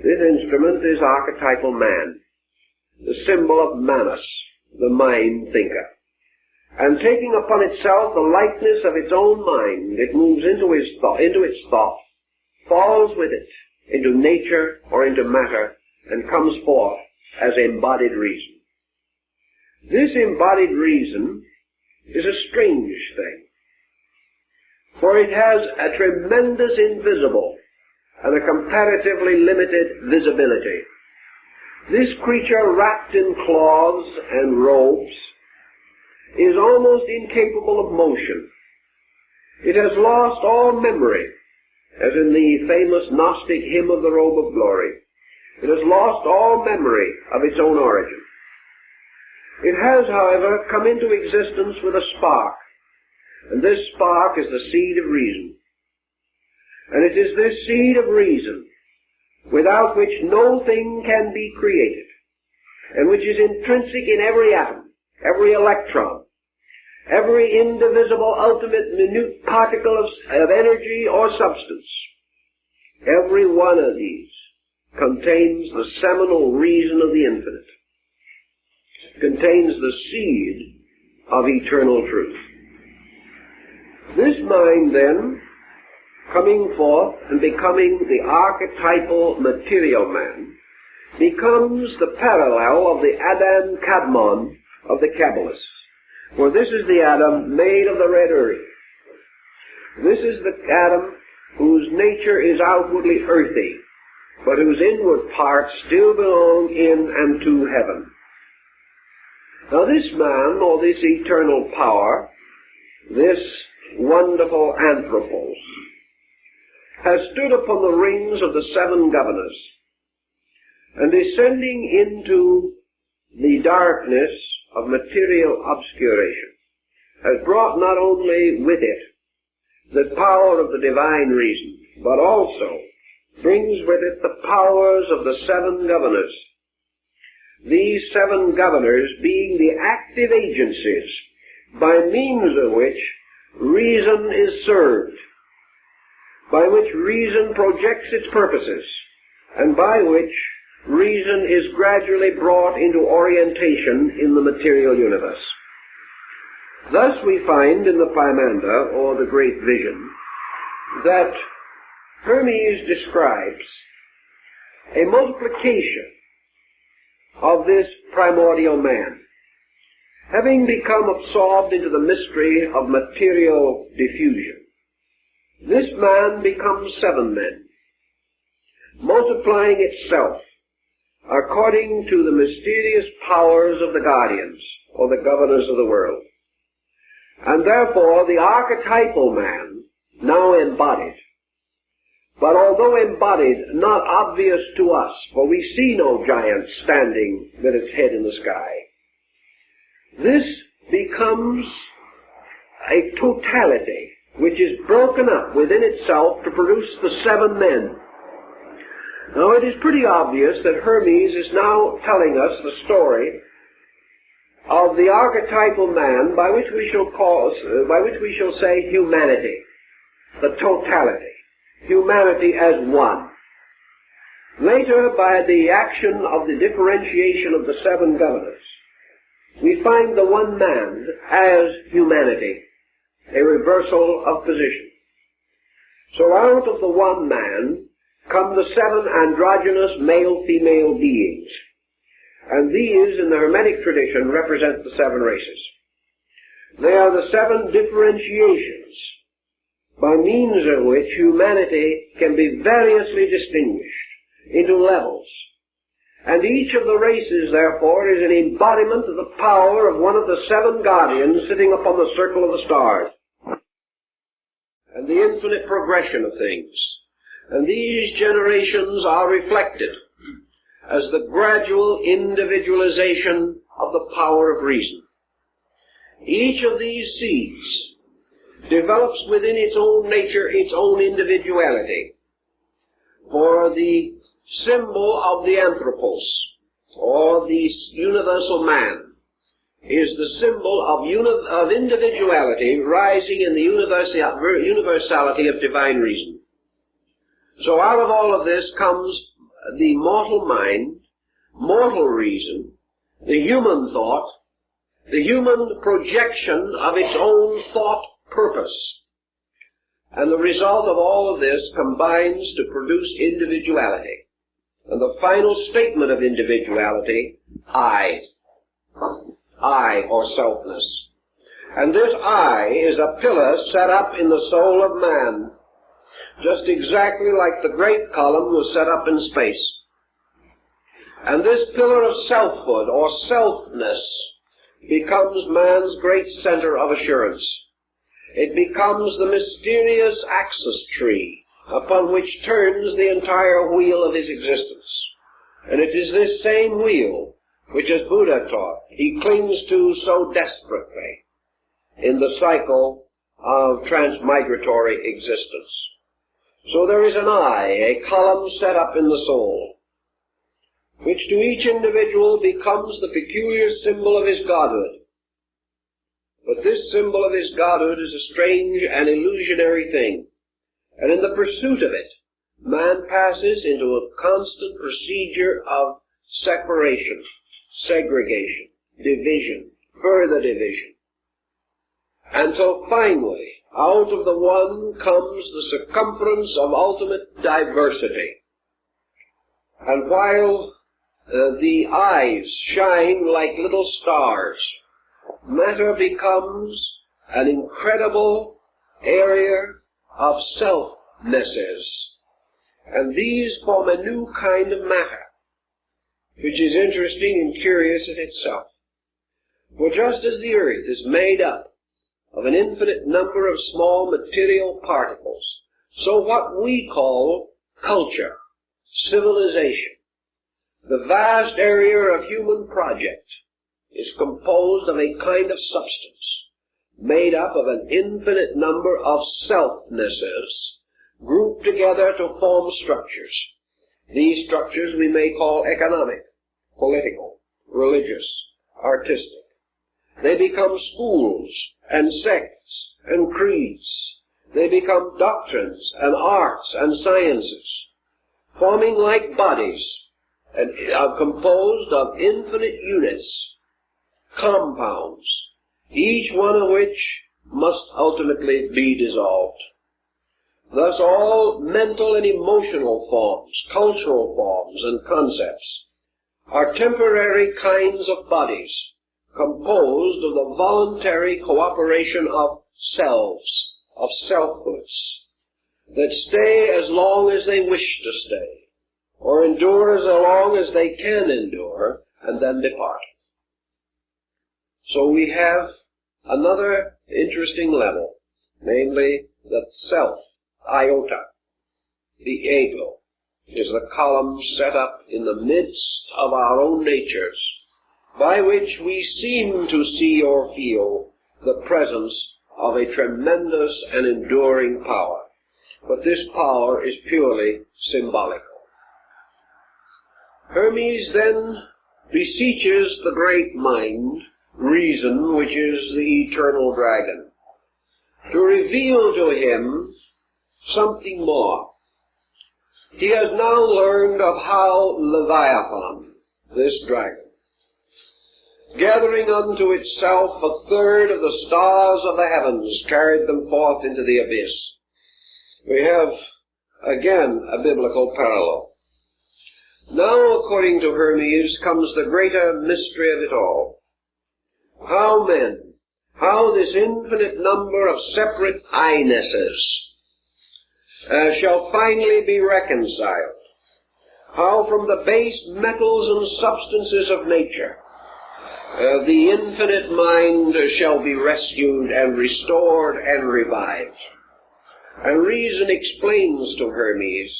This instrument is archetypal man, the symbol of Manus, the mind thinker. And taking upon itself the likeness of its own mind, it moves into its thought, falls with it into nature or into matter, and comes forth as embodied reason. This embodied reason is a strange thing, for it has a tremendous invisible and a comparatively limited visibility. This creature, wrapped in cloths and robes, is almost incapable of motion. It has lost all memory, as in the famous Gnostic hymn of the Robe of Glory. It has lost all memory of its own origin. It has, however, come into existence with a spark, and this spark is the seed of reason. And it is this seed of reason without which no thing can be created, and which is intrinsic in every atom, every electron, every indivisible, ultimate, minute particle of energy or substance. Every one of these contains the seminal reason of the infinite, contains the seed of eternal truth. This mind, then, coming forth and becoming the archetypal material man, becomes the parallel of the Adam Kadmon of the Kabbalists. For this is the Adam made of the red earth. This is the Adam whose nature is outwardly earthy, but whose inward parts still belong in and to heaven. Now this man, or this eternal power, this wonderful anthropos, has stood upon the rings of the seven governors, and descending into the darkness of material obscuration, has brought not only with it the power of the divine reason, but also brings with it the powers of the seven governors. These seven governors being the active agencies by means of which reason is served, by which reason projects its purposes, and by which reason is gradually brought into orientation in the material universe. Thus we find in the Poimanda, or the Great Vision, that Hermes describes a multiplication of this primordial man, having become absorbed into the mystery of material diffusion. This man becomes seven men, multiplying itself according to the mysterious powers of the guardians, or the governors of the world. And therefore the archetypal man, now embodied, but although embodied, not obvious to us, for we see no giant standing with its head in the sky, this becomes a totality which is broken up within itself to produce the seven men. Now it is pretty obvious that Hermes is now telling us the story of the archetypal man by which we shall say humanity, the totality, humanity as one. Later, by the action of the differentiation of the seven governors, we find the one man as humanity, a reversal of position. So out of the one man come the seven androgynous male-female beings. And these, in the Hermetic tradition, represent the seven races. They are the seven differentiations by means of which humanity can be variously distinguished into levels. And each of the races, therefore, is an embodiment of the power of one of the seven guardians sitting upon the circle of the stars, and the infinite progression of things. And these generations are reflected as the gradual individualization of the power of reason. Each of these seeds develops within its own nature its own individuality. For the symbol of the anthropos, or the universal man, is the symbol of individuality rising in the universality of divine reason. So out of all of this comes the mortal mind, mortal reason, the human thought, the human projection of its own thought purpose. And the result of all of this combines to produce individuality. And the final statement of individuality, I, or selfness. And this I is a pillar set up in the soul of man, just exactly like the great column was set up in space. And this pillar of selfhood, or selfness, becomes man's great center of assurance. It becomes the mysterious axis tree upon which turns the entire wheel of his existence. And it is this same wheel which, as Buddha taught, he clings to so desperately in the cycle of transmigratory existence. So there is an eye, a column set up in the soul, which to each individual becomes the peculiar symbol of his godhood. But this symbol of his godhood is a strange and illusionary thing, and in the pursuit of it, man passes into a constant procedure of separation, segregation, division, further division, until finally, out of the one comes the circumference of ultimate diversity. And while the eyes shine like little stars, matter becomes an incredible area of selfnesses. And these form a new kind of matter, which is interesting and curious in itself. For just as the earth is made up of an infinite number of small material particles, so what we call culture, civilization, the vast area of human project, is composed of a kind of substance made up of an infinite number of selfnesses grouped together to form structures. These structures we may call economic, political, religious, artistic. They become schools and sects and creeds. They become doctrines and arts and sciences, forming like bodies and are composed of infinite units, compounds, each one of which must ultimately be dissolved. Thus all mental and emotional forms, cultural forms and concepts are temporary kinds of bodies composed of the voluntary cooperation of selves, of selfhoods, that stay as long as they wish to stay, or endure as long as they can endure, and then depart. So we have another interesting level, namely the self, iota, the ego, is the column set up in the midst of our own natures, by which we seem to see or feel the presence of a tremendous and enduring power. But this power is purely symbolical. Hermes then beseeches the great mind, reason, which is the eternal dragon, to reveal to him something more. He has now learned of how Leviathan, this dragon, gathering unto itself a third of the stars of the heavens, carried them forth into the abyss. We have, again, a biblical parallel. Now, according to Hermes, comes the greater mystery of it all. How this infinite number of separate I-nesses shall finally be reconciled. How from the base metals and substances of nature, the infinite mind shall be rescued and restored and revived. And reason explains to Hermes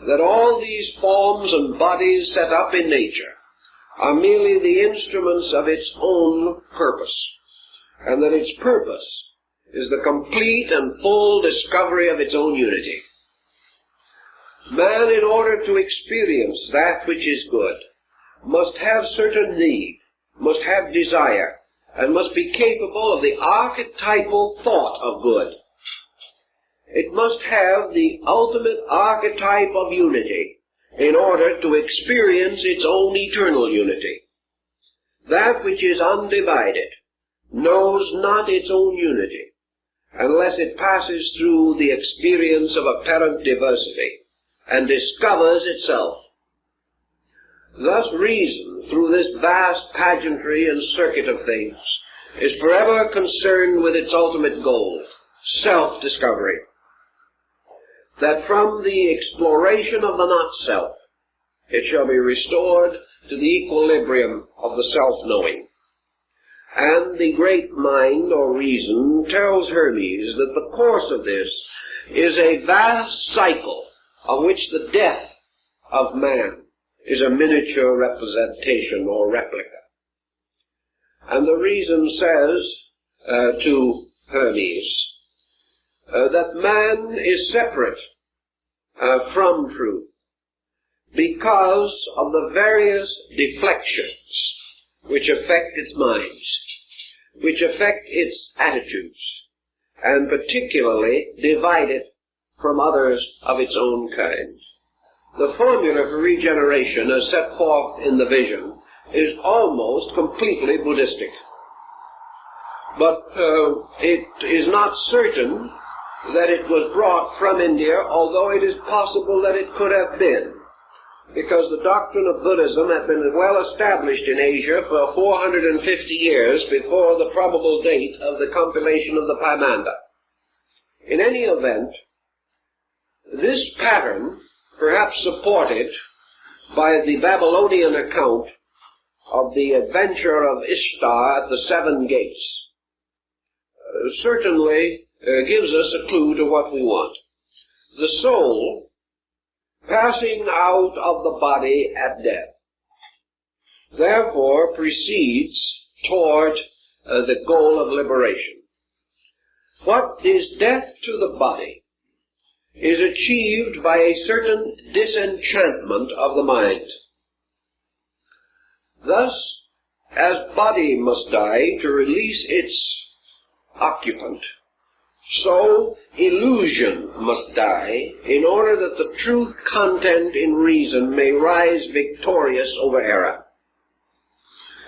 that all these forms and bodies set up in nature are merely the instruments of its own purpose, and that its purpose is the complete and full discovery of its own unity. Man, in order to experience that which is good, must have certain need, must have desire, and must be capable of the archetypal thought of good. It must have the ultimate archetype of unity in order to experience its own eternal unity. That which is undivided knows not its own unity unless it passes through the experience of apparent diversity and discovers itself. Thus reason, through this vast pageantry and circuit of things, is forever concerned with its ultimate goal, self-discovery. That from the exploration of the not-self, it shall be restored to the equilibrium of the self-knowing. And the great mind, or reason, tells Hermes that the course of this is a vast cycle of which the death of man is a miniature representation or replica. And the reason says to Hermes that man is separate from truth because of the various deflections which affect its minds, which affect its attitudes, and particularly divide it from others of its own kind. The formula for regeneration as set forth in the vision is almost completely Buddhistic. But it is not certain that it was brought from India, although it is possible that it could have been, because the doctrine of Buddhism had been well established in Asia for 450 years before the probable date of the compilation of the Paimanda. In any event, this pattern, perhaps supported by the Babylonian account of the adventure of Ishtar at the seven gates, certainly gives us a clue to what we want. The soul passing out of the body at death, therefore proceeds toward the goal of liberation. What is death to the body is achieved by a certain disenchantment of the mind. Thus, as body must die to release its occupant, so illusion must die in order that the truth content in reason may rise victorious over error.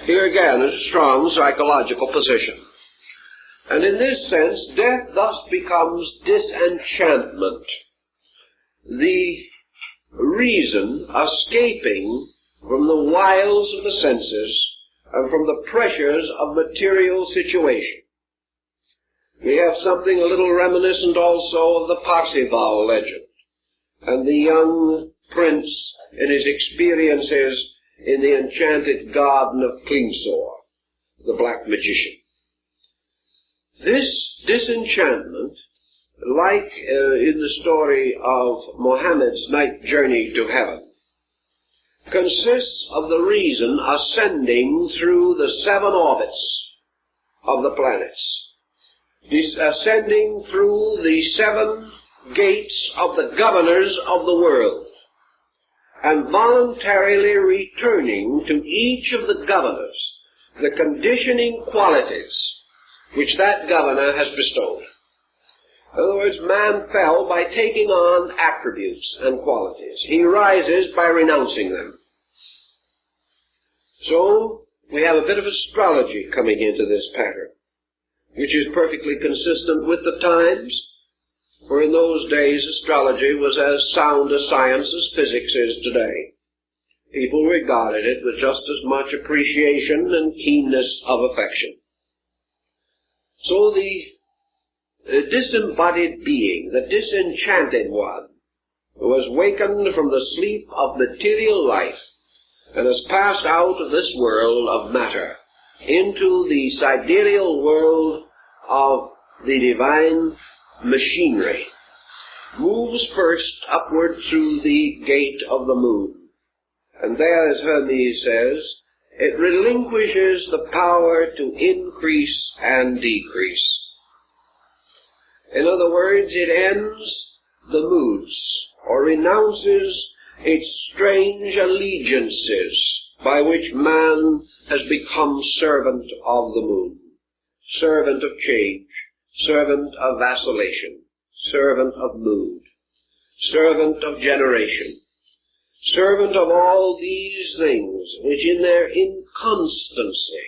Here again is a strong psychological position. And in this sense, death thus becomes disenchantment, the reason escaping from the wiles of the senses and from the pressures of material situation. We have something a little reminiscent also of the Parzival legend, and the young prince in his experiences in the enchanted garden of Klingsor, the black magician. This disenchantment, like in the story of Mohammed's night journey to heaven, consists of the reason ascending through the seven orbits of the planets, ascending through the seven gates of the governors of the world, and voluntarily returning to each of the governors the conditioning qualities which that governor has bestowed. In other words, man fell by taking on attributes and qualities. He rises by renouncing them. So, we have a bit of astrology coming into this pattern, which is perfectly consistent with the times, for in those days astrology was as sound a science as physics is today. People regarded it with just as much appreciation and keenness of affection. So the disembodied being, the disenchanted one, who has wakened from the sleep of material life and has passed out of this world of matter into the sidereal world of the divine machinery, moves first upward through the gate of the moon. And there, as Hermes says, it relinquishes the power to increase and decrease. In other words, it ends the moods, or renounces its strange allegiances by which man has become servant of the moon, servant of change, servant of vacillation, servant of mood, servant of generation, servant of all these things which in their inconstancy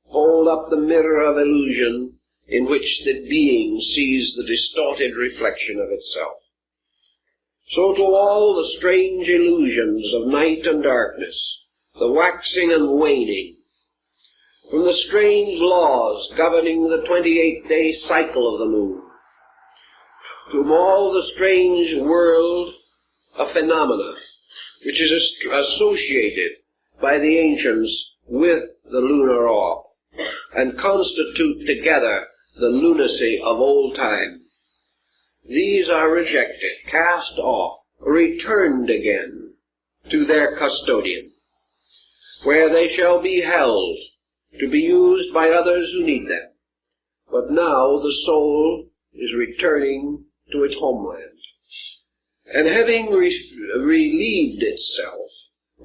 hold up the mirror of illusion in which the being sees the distorted reflection of itself. So to all the strange illusions of night and darkness, the waxing and waning, from the strange laws governing the 28-day cycle of the moon, from all the strange world of phenomena which is associated by the ancients with the lunar orb, and constitute together the lunacy of old time. These are rejected, cast off, returned again to their custodian, where they shall be held to be used by others who need them. But now the soul is returning to its homeland. And having relieved itself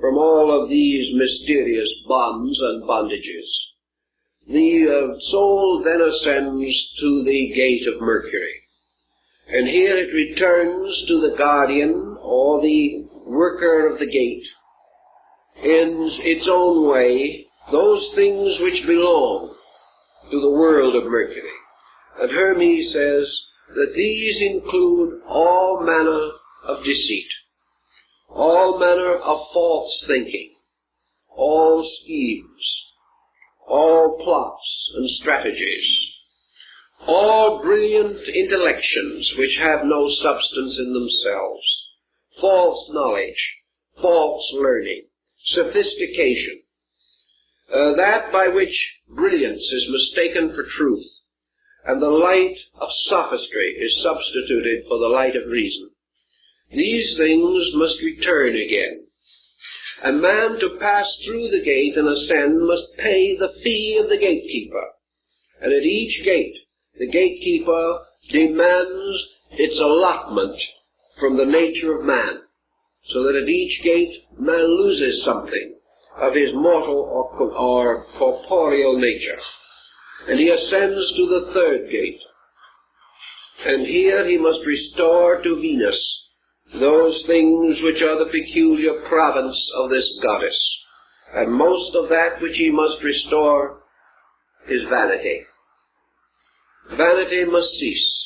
from all of these mysterious bonds and bondages, the soul then ascends to the gate of Mercury. And here it returns to the guardian, or the worker of the gate, in its own way, those things which belong to the world of Mercury. And Hermes says that these include all manner of deceit, all manner of false thinking, all schemes, all plots and strategies, all brilliant intellections which have no substance in themselves, false knowledge, false learning, sophistication, that by which brilliance is mistaken for truth, and the light of sophistry is substituted for the light of reason. These things must return again. A man to pass through the gate and ascend must pay the fee of the gatekeeper, and at each gate the gatekeeper demands its allotment from the nature of man, so that at each gate man loses something of his mortal or corporeal nature. And he ascends to the third gate, and here he must restore to Venus those things which are the peculiar province of this goddess, and most of that which he must restore is vanity. Vanity must cease.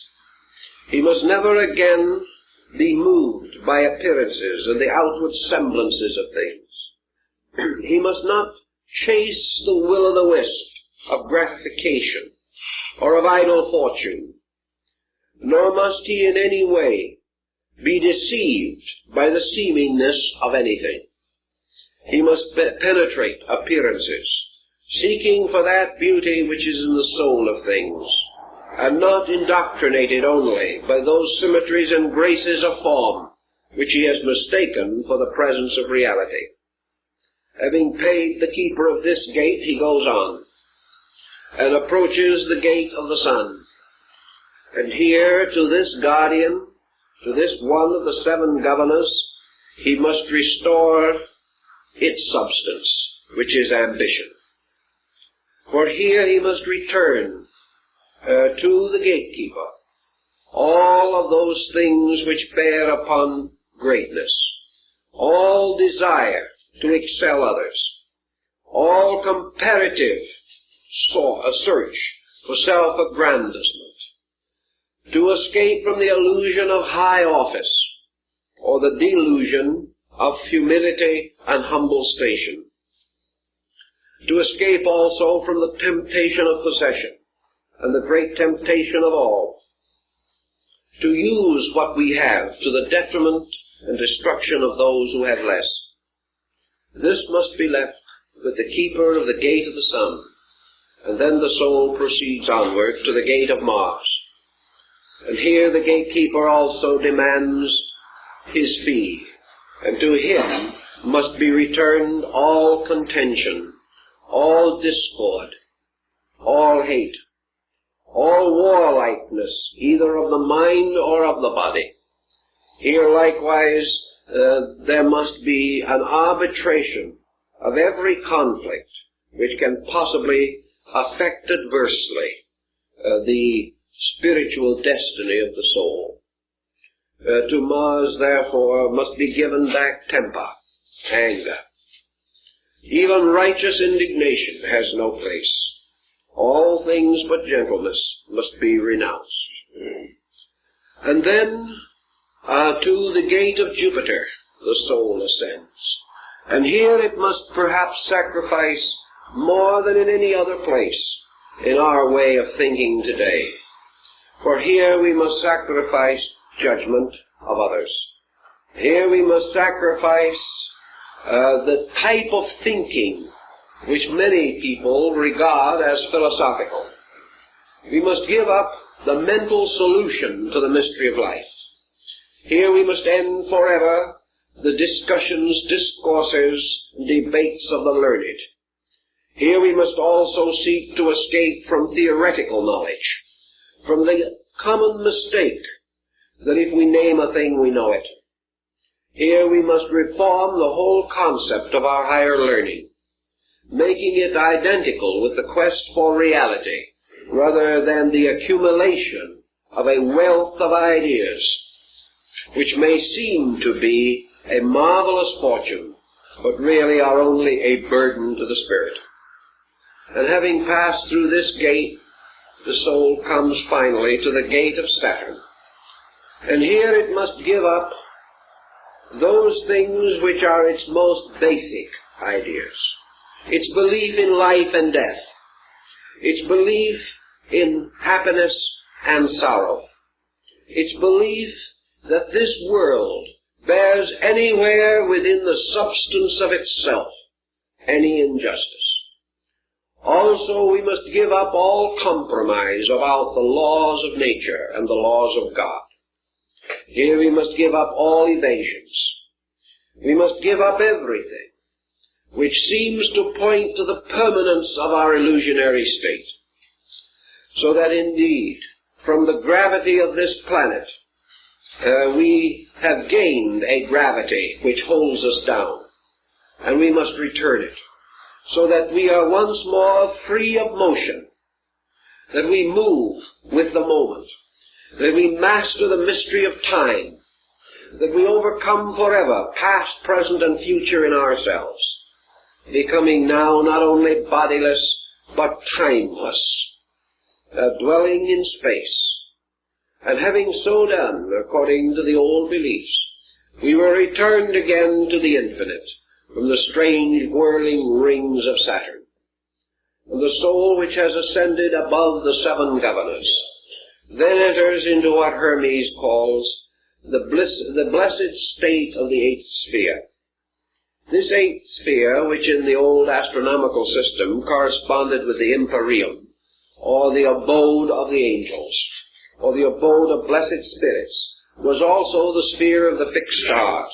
He must never again be moved by appearances and the outward semblances of things. He must not chase the will-o'-the-wisp of gratification or of idle fortune, nor must he in any way be deceived by the seemingness of anything. He must penetrate appearances, seeking for that beauty which is in the soul of things, and not indoctrinated only by those symmetries and graces of form which he has mistaken for the presence of reality. Having paid the keeper of this gate, he goes on, and approaches the gate of the sun. And here, to this guardian, to this one of the seven governors, he must restore its substance, which is ambition. For here he must return to the gatekeeper all of those things which bear upon greatness, all desire to excel others, all comparative search for self-aggrandizement, to escape from the illusion of high office, or the delusion of humility and humble station, to escape also from the temptation of possession, and the great temptation of all, to use what we have to the detriment and destruction of those who have less. This must be left with the keeper of the gate of the sun, and then the soul proceeds onward to the gate of Mars. And here the gatekeeper also demands his fee, and to him must be returned all contention, all discord, all hate, all warlikeness, either of the mind or of the body. Here likewise there must be an arbitration of every conflict which can possibly affect adversely the spiritual destiny of the soul. To Mars, therefore, must be given back temper, anger. Even righteous indignation has no place. All things but gentleness must be renounced. And then to the gate of Jupiter the soul ascends. And here it must perhaps sacrifice more than in any other place in our way of thinking today. For here we must sacrifice judgment of others. Here we must sacrifice the type of thinking which many people regard as philosophical. We must give up the mental solution to the mystery of life. Here we must end forever the discussions, discourses, debates of the learned. Here we must also seek to escape from theoretical knowledge, from the common mistake that if we name a thing we know it. Here we must reform the whole concept of our higher learning, making it identical with the quest for reality, rather than the accumulation of a wealth of ideas, which may seem to be a marvelous fortune, but really are only a burden to the spirit. And having passed through this gate, the soul comes finally to the gate of Saturn. And here it must give up those things which are its most basic ideas. Its belief in life and death. Its belief in happiness and sorrow. Its belief that this world bears anywhere within the substance of itself any injustice. Also, we must give up all compromise about the laws of nature and the laws of God. Here we must give up all evasions. We must give up everything which seems to point to the permanence of our illusionary state, so that indeed, from the gravity of this planet, we have gained a gravity which holds us down, and we must return it, so that we are once more free of motion, that we move with the moment, that we master the mystery of time, that we overcome forever past, present, and future in ourselves, becoming now not only bodiless, but timeless, dwelling in space. And having so done, according to the old beliefs, we were returned again to the infinite, from the strange whirling rings of Saturn. And the soul which has ascended above the seven governors then enters into what Hermes calls the blessed state of the eighth sphere. This eighth sphere, which in the old astronomical system corresponded with the empyrean, or the abode of the angels, or the abode of blessed spirits, was also the sphere of the fixed stars.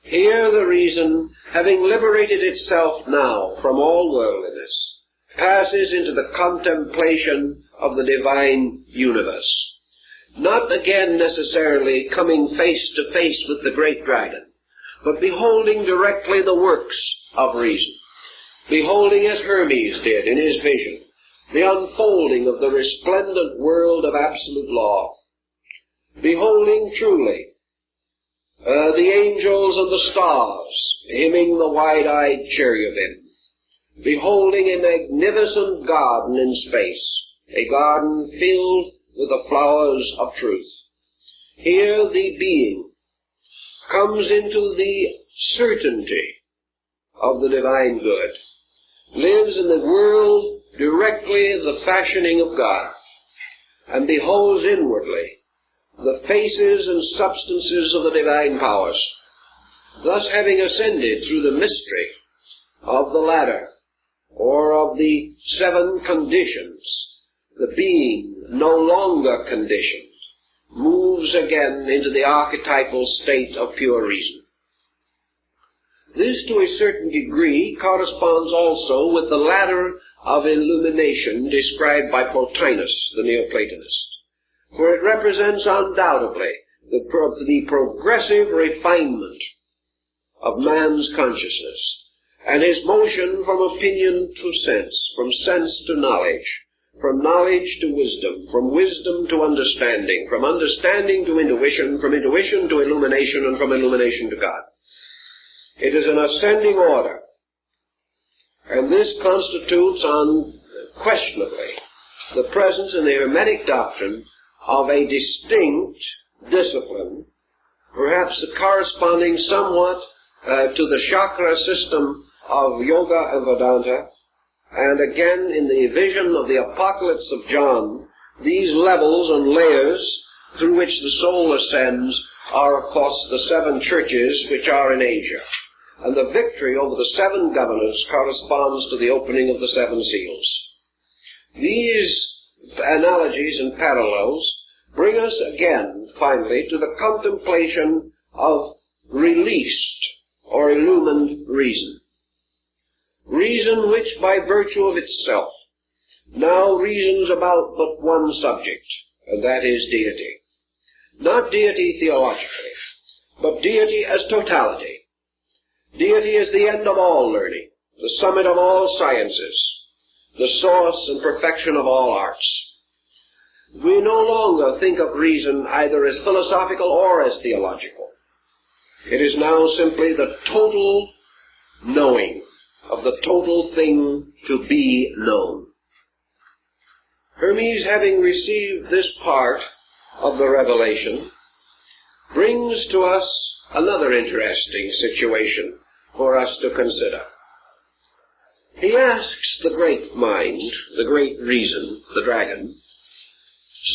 Here the reason, having liberated itself now from all worldliness, passes into the contemplation of the divine universe, not again necessarily coming face to face with the great dragon, but beholding directly the works of reason, beholding as Hermes did in his vision, the unfolding of the resplendent world of absolute law, beholding truly the angels and the stars hymning the wide-eyed cherubim, beholding a magnificent garden in space, a garden filled with the flowers of truth. Here the being comes into the certainty of the divine good, lives in the world directly the fashioning of God, and beholds inwardly the faces and substances of the divine powers, thus having ascended through the mystery of the ladder, or of the seven conditions, the being no longer conditioned moves again into the archetypal state of pure reason. This, to a certain degree, corresponds also with the ladder of illumination described by Plotinus, the Neoplatonist, for it represents undoubtedly the progressive refinement of man's consciousness, and his motion from opinion to sense, from sense to knowledge, from knowledge to wisdom, from wisdom to understanding, from understanding to intuition, from intuition to illumination, and from illumination to God. It is an ascending order, and this constitutes unquestionably the presence in the Hermetic doctrine of a distinct discipline, perhaps corresponding somewhat to the chakra system of Yoga and Vedanta, and again in the vision of the Apocalypse of John, these levels and layers through which the soul ascends are, of course, the seven churches which are in Asia. And the victory over the seven governors corresponds to the opening of the seven seals. These analogies and parallels bring us again, finally, to the contemplation of released or illumined reason. Reason which, by virtue of itself, now reasons about but one subject, and that is deity. Not deity theologically, but deity as totality. Deity as the end of all learning, the summit of all sciences, the source and perfection of all arts. We no longer think of reason either as philosophical or as theological. It is now simply the total knowing of the total thing to be known. Hermes, having received this part of the revelation, brings to us another interesting situation for us to consider. He asks the great mind, the great reason, the dragon,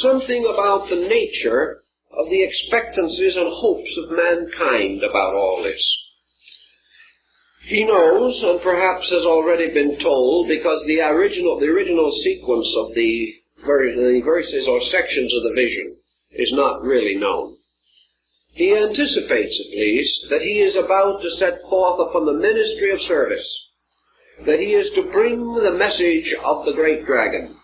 something about the nature of the expectancies and hopes of mankind about all this. He knows, and perhaps has already been told, because the original sequence of the verses or sections of the vision is not really known. He anticipates, at least, that he is about to set forth upon the ministry of service, that he is to bring the message of the great dragon,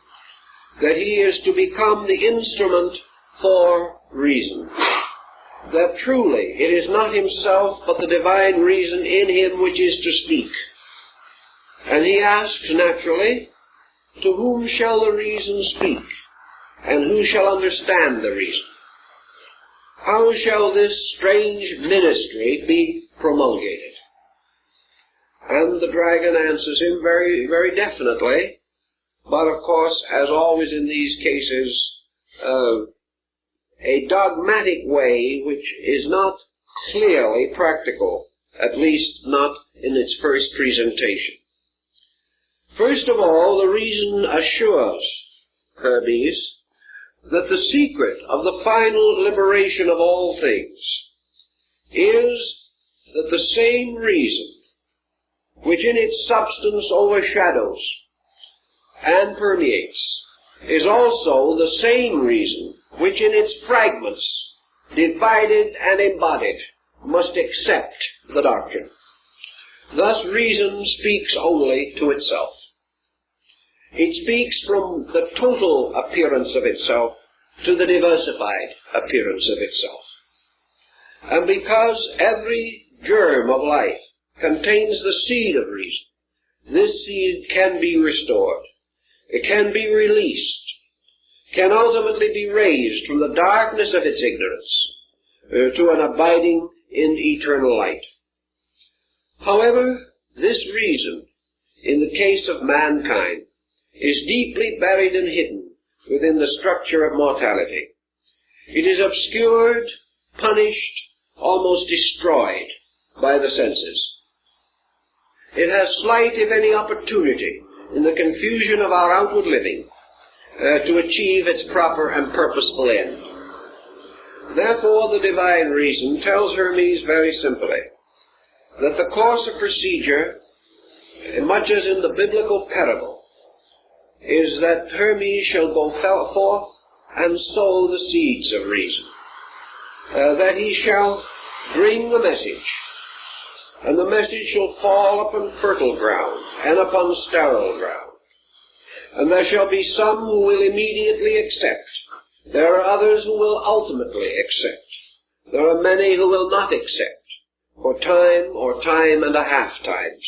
that he is to become the instrument for reason, that truly it is not himself but the divine reason in him which is to speak. And he asks naturally, to whom shall the reason speak, and who shall understand the reason? How shall this strange ministry be promulgated? And the dragon answers him very, very definitely, but of course, as always in these cases, a dogmatic way which is not clearly practical, at least not in its first presentation. First of all, the reason assures Hermes that the secret of the final liberation of all things is that the same reason which in its substance overshadows and permeates is also the same reason which in its fragments, divided and embodied, must accept the doctrine. Thus reason speaks only to itself. It speaks from the total appearance of itself to the diversified appearance of itself. And because every germ of life contains the seed of reason, this seed can be restored, it can be released, can ultimately be raised from the darkness of its ignorance to an abiding in eternal light. However, this reason, in the case of mankind, is deeply buried and hidden within the structure of mortality. It is obscured, punished, almost destroyed by the senses. It has slight, if any, opportunity in the confusion of our outward living to achieve its proper and purposeful end. Therefore, the divine reason tells Hermes very simply that the course of procedure, much as in the biblical parable, is that Hermes shall go forth and sow the seeds of reason, that he shall bring the message, and the message shall fall upon fertile ground and upon sterile ground. And there shall be some who will immediately accept. There are others who will ultimately accept. There are many who will not accept, for time or time and a half times.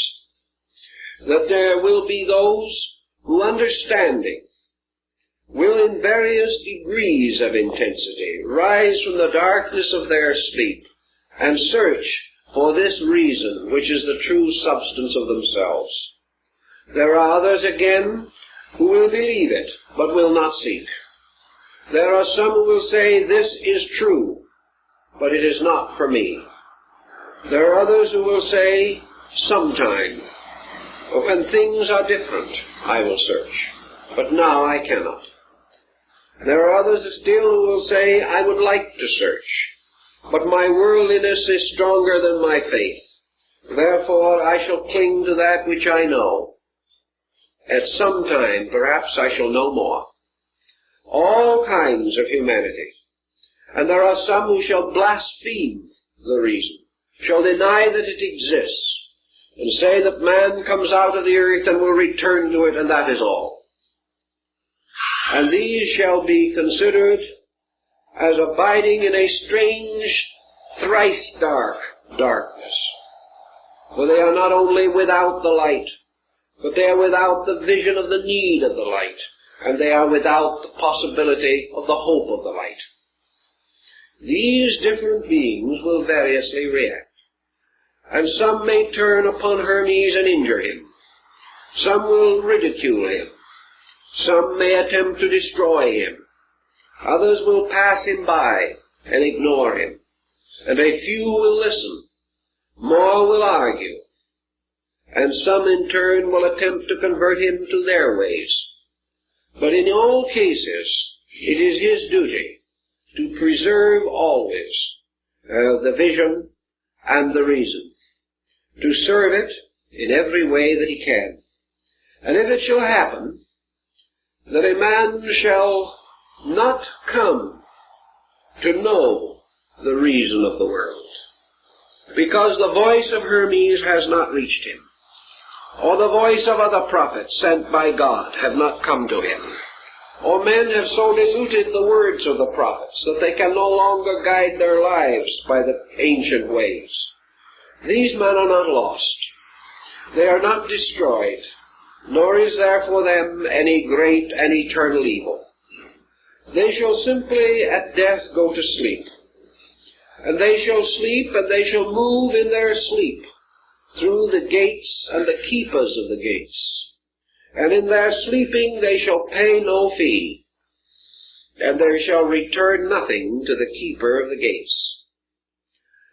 That there will be those who, understanding, will in various degrees of intensity rise from the darkness of their sleep and search for this reason which is the true substance of themselves. There are others again who will believe it, but will not seek. There are some who will say, this is true, but it is not for me. There are others who will say, sometime, when things are different, I will search, but now I cannot. There are others still who will say, I would like to search, but my worldliness is stronger than my faith. Therefore I shall cling to that which I know. At some time, perhaps, I shall know more. All kinds of humanity. And there are some who shall blaspheme the reason, shall deny that it exists, and say that man comes out of the earth and will return to it, and that is all. And these shall be considered as abiding in a strange, thrice dark darkness. For they are not only without the light, but they are without the vision of the need of the light, and they are without the possibility of the hope of the light. These different beings will variously react, and some may turn upon Hermes and injure him. Some will ridicule him. Some may attempt to destroy him. Others will pass him by and ignore him, and a few will listen. More will argue, and some in turn will attempt to convert him to their ways. But in all cases, it is his duty to preserve always the vision and the reason, to serve it in every way that he can. And if it shall happen that a man shall not come to know the reason of the world, because the voice of Hermes has not reached him, or the voice of other prophets sent by God have not come to him, or men have so diluted the words of the prophets that they can no longer guide their lives by the ancient ways, these men are not lost. They are not destroyed, nor is there for them any great and eternal evil. They shall simply at death go to sleep. And they shall sleep, and they shall move in their sleep through the gates and the keepers of the gates. And in their sleeping they shall pay no fee, and they shall return nothing to the keeper of the gates.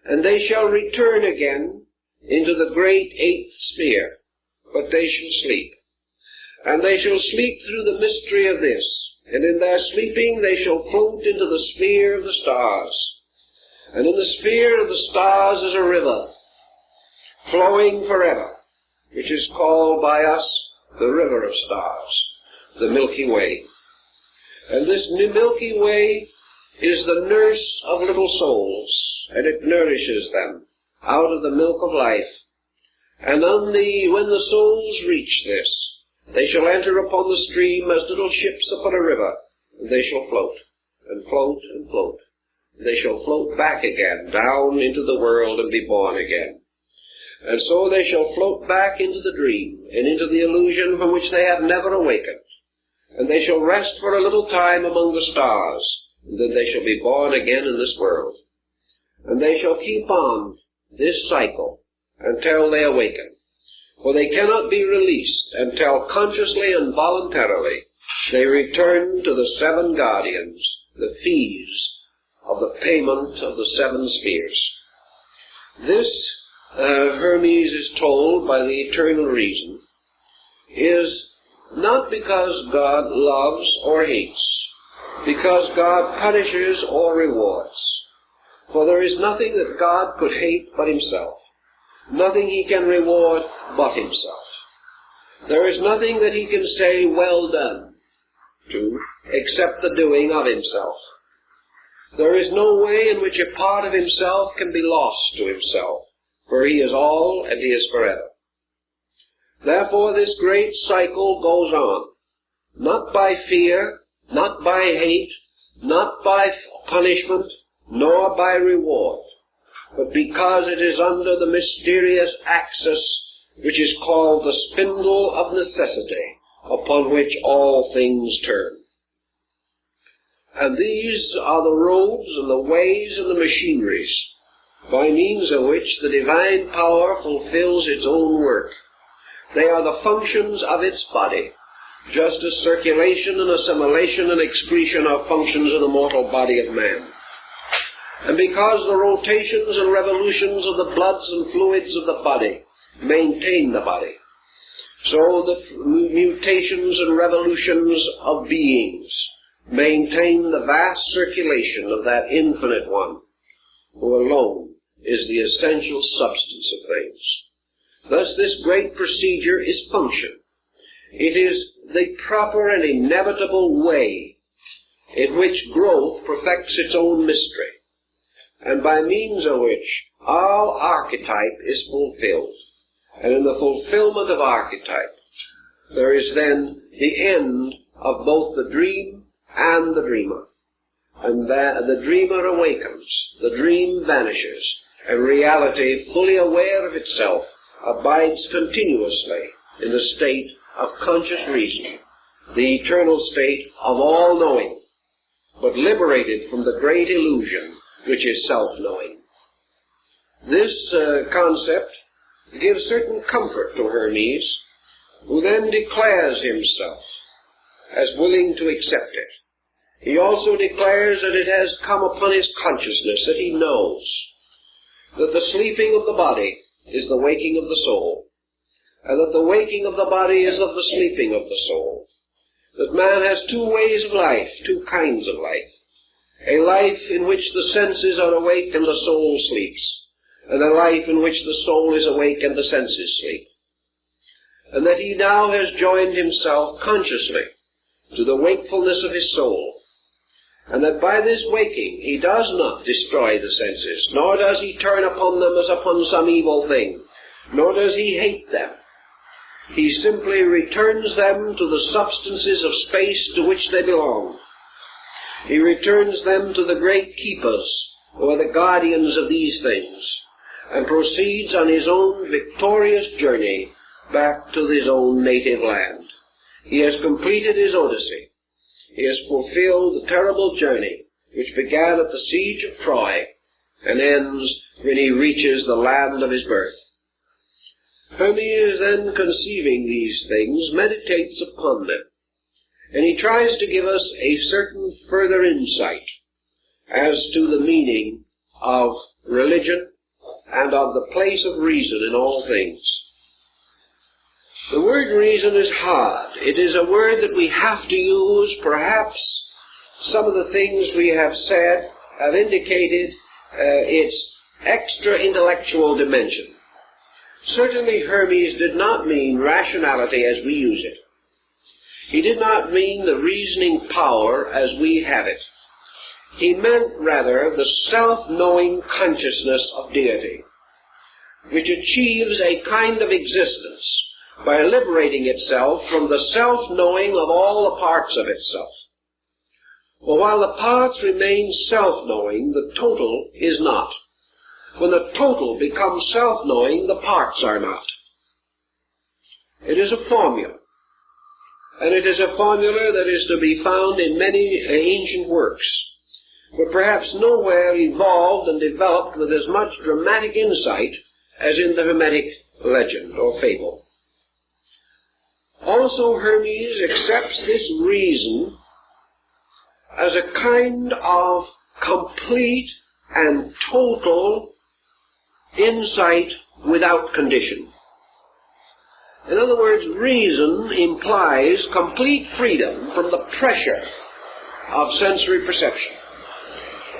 And they shall return again into the great eighth sphere, but they shall sleep. And they shall sleep through the mystery of this, and in their sleeping they shall float into the sphere of the stars. And in the sphere of the stars is a river, flowing forever, which is called by us the river of stars, the Milky Way. And this Milky Way is the nurse of little souls, and it nourishes them out of the milk of life. And when the souls reach this, they shall enter upon the stream as little ships upon a river, and they shall float, and float, and float. They shall float back again, down into the world, and be born again. And so they shall float back into the dream, and into the illusion from which they have never awakened. And they shall rest for a little time among the stars, and then they shall be born again in this world. And they shall keep on this cycle until they awaken. For they cannot be released until consciously and voluntarily they return to the seven guardians, the fees of the payment of the seven spheres. This, Hermes is told by the eternal reason, is not because God loves or hates, because God punishes or rewards. For there is nothing that God could hate but himself, nothing he can reward but himself. There is nothing that he can say, well done, to, except the doing of himself. There is no way in which a part of himself can be lost to himself, for he is all and he is forever. Therefore this great cycle goes on, not by fear, not by hate, not by punishment, nor by reward, but because it is under the mysterious axis which is called the spindle of necessity, upon which all things turn. And these are the roads and the ways and the machineries by means of which the divine power fulfills its own work. They are the functions of its body, just as circulation and assimilation and excretion are functions of the mortal body of man. And because the rotations and revolutions of the bloods and fluids of the body maintain the body, so the mutations and revolutions of beings maintain the vast circulation of that infinite one, who alone is the essential substance of things. Thus this great procedure is function. It is the proper and inevitable way in which growth perfects its own mystery. and by means of which all archetype is fulfilled. And in the fulfillment of archetype, there is then the end of both the dream and the dreamer. And the dreamer awakens, the dream vanishes, and reality, fully aware of itself, abides continuously in the state of conscious reason, the eternal state of all-knowing, but liberated from the great illusion which is self-knowing. This concept gives certain comfort to Hermes, who then declares himself as willing to accept it. He also declares that it has come upon his consciousness, that he knows that the sleeping of the body is the waking of the soul, and that the waking of the body is of the sleeping of the soul. That man has two ways of life, two kinds of life. A life in which the senses are awake and the soul sleeps, and a life in which the soul is awake and the senses sleep. And that he now has joined himself consciously to the wakefulness of his soul, and that by this waking he does not destroy the senses, nor does he turn upon them as upon some evil thing, nor does he hate them. He simply returns them to the substances of space to which they belong. He returns them to the great keepers, who are the guardians of these things, and proceeds on his own victorious journey back to his own native land. He has completed his Odyssey. He has fulfilled the terrible journey which began at the siege of Troy and ends when he reaches the land of his birth. Hermes, then, conceiving these things, meditates upon them, and he tries to give us a certain further insight as to the meaning of religion and of the place of reason in all things. The word reason is hard. It is a word that we have to use. Perhaps some of the things we have said have indicated its extra-intellectual dimension. Certainly Hermes did not mean rationality as we use it. He did not mean the reasoning power as we have it. He meant rather the self-knowing consciousness of deity, which achieves a kind of existence by liberating itself from the self-knowing of all the parts of itself. For while the parts remain self-knowing, the total is not. When the total becomes self-knowing, the parts are not. It is a formula, and it is a formula that is to be found in many ancient works, but perhaps nowhere evolved and developed with as much dramatic insight as in the Hermetic legend or fable. Also, Hermes accepts this reason as a kind of complete and total insight without condition. In other words, reason implies complete freedom from the pressure of sensory perception.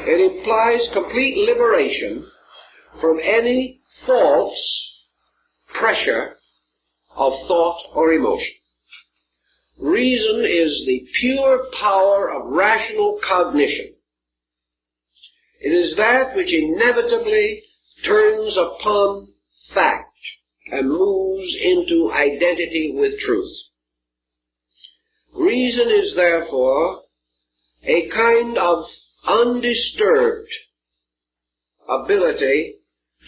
It implies complete liberation from any false pressure of thought or emotion. Reason is the pure power of rational cognition. It is that which inevitably turns upon fact and moves into identity with truth. Reason is therefore a kind of undisturbed ability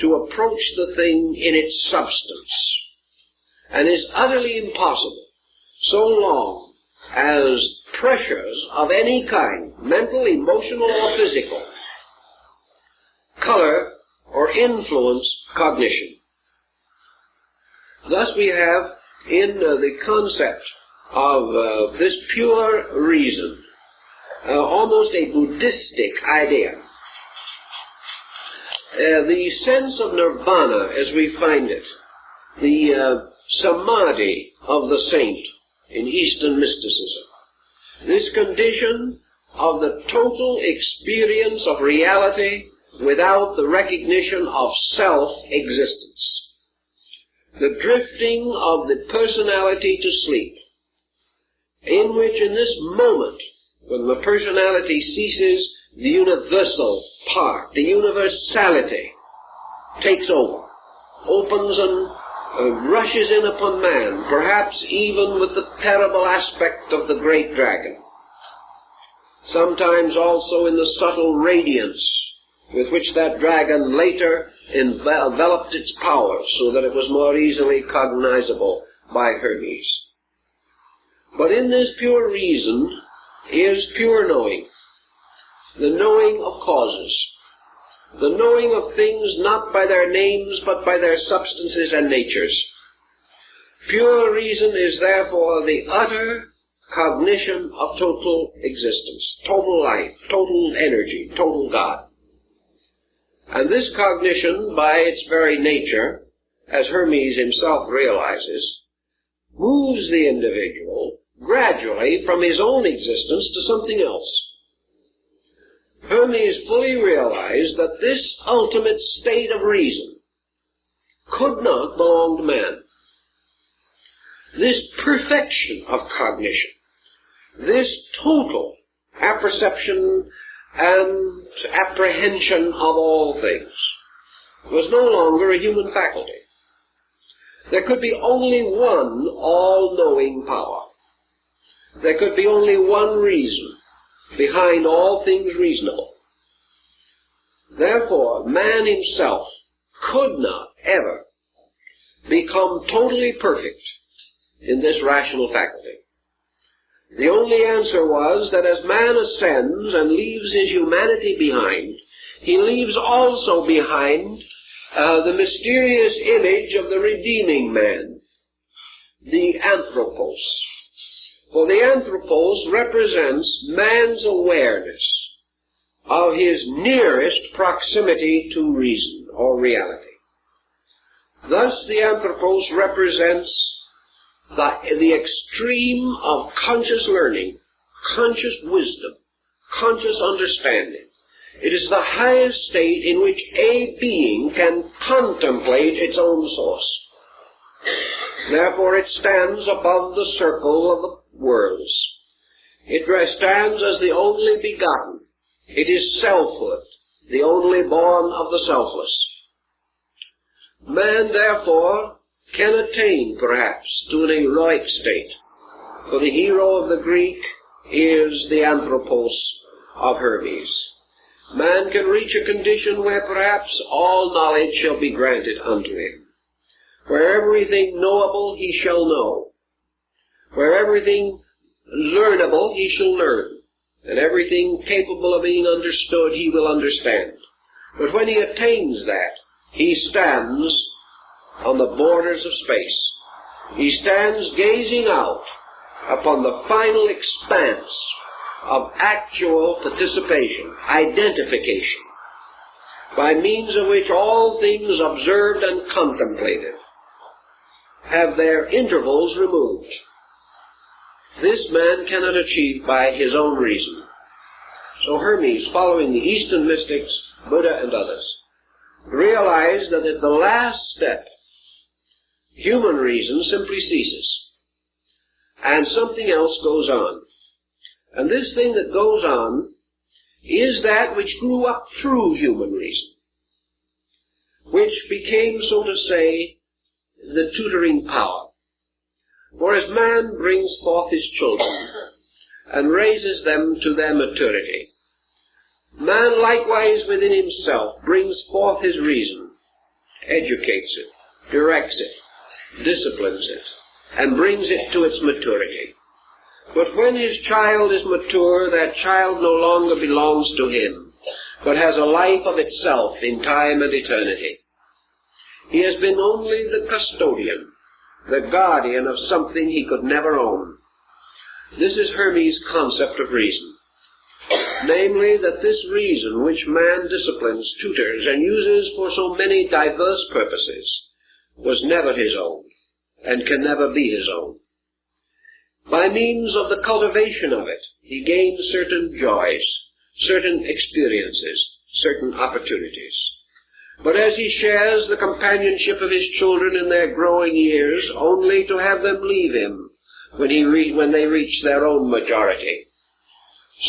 to approach the thing in its substance, and is utterly impossible so long as pressures of any kind, mental, emotional, or physical, color or influence cognition. Thus we have in the concept of this pure reason almost a Buddhistic idea. The sense of nirvana as we find it, the samadhi of the saint in Eastern mysticism, this condition of the total experience of reality without the recognition of self-existence, the drifting of the personality to sleep, in which in this moment, when the personality ceases the universal part, the universality, takes over, opens and rushes in upon man, perhaps even with the terrible aspect of the great dragon. Sometimes also in the subtle radiance with which that dragon later enveloped its power so that it was more easily cognizable by Hermes. But in this pure reason is pure knowing, the knowing of causes, the knowing of things not by their names but by their substances and natures. Pure reason is therefore the utter cognition of total existence, total life, total energy, total God. And this cognition, by its very nature, as Hermes himself realizes, moves the individual gradually from his own existence to something else. Hermes fully realized that this ultimate state of reason could not belong to man. This perfection of cognition, this total apperception and apprehension of all things, was no longer a human faculty. There could be only one all-knowing power. There could be only one reason behind all things reasonable. Therefore, man himself could not ever become totally perfect in this rational faculty. The only answer was that as man ascends and leaves his humanity behind, he leaves also behind the mysterious image of the redeeming man, the anthropos. For the anthropos represents man's awareness of his nearest proximity to reason or reality. Thus the anthropos represents the extreme of conscious learning, conscious wisdom, conscious understanding. It is the highest state in which a being can contemplate its own source. Therefore it stands above the circle of the worlds. It stands as the only begotten. It is selfhood, the only born of the selfless. Man, therefore, can attain, perhaps, to an heroic state, for the hero of the Greek is the anthropos of Hermes. Man can reach a condition where perhaps all knowledge shall be granted unto him, where everything knowable he shall know, where everything learnable he shall learn, and everything capable of being understood he will understand. But when he attains that, he stands on the borders of space. He stands gazing out upon the final expanse of actual participation, identification, by means of which all things observed and contemplated have their intervals removed. This man cannot achieve by his own reason. So Hermes, following the Eastern mystics, Buddha and others, realized that at the last step, human reason simply ceases, and something else goes on. And this thing that goes on is that which grew up through human reason, which became, so to say, the tutoring power. For as man brings forth his children and raises them to their maturity, man likewise within himself brings forth his reason, educates it, directs it, disciplines it, and brings it to its maturity. But when his child is mature, that child no longer belongs to him, but has a life of itself in time and eternity. He has been only the custodian, the guardian of something he could never own. This is Hermes' concept of reason. Namely, that this reason which man disciplines, tutors, and uses for so many diverse purposes was never his own, and can never be his own. By means of the cultivation of it, he gains certain joys, certain experiences, certain opportunities. But as he shares the companionship of his children in their growing years, only to have them leave him when they reach their own majority,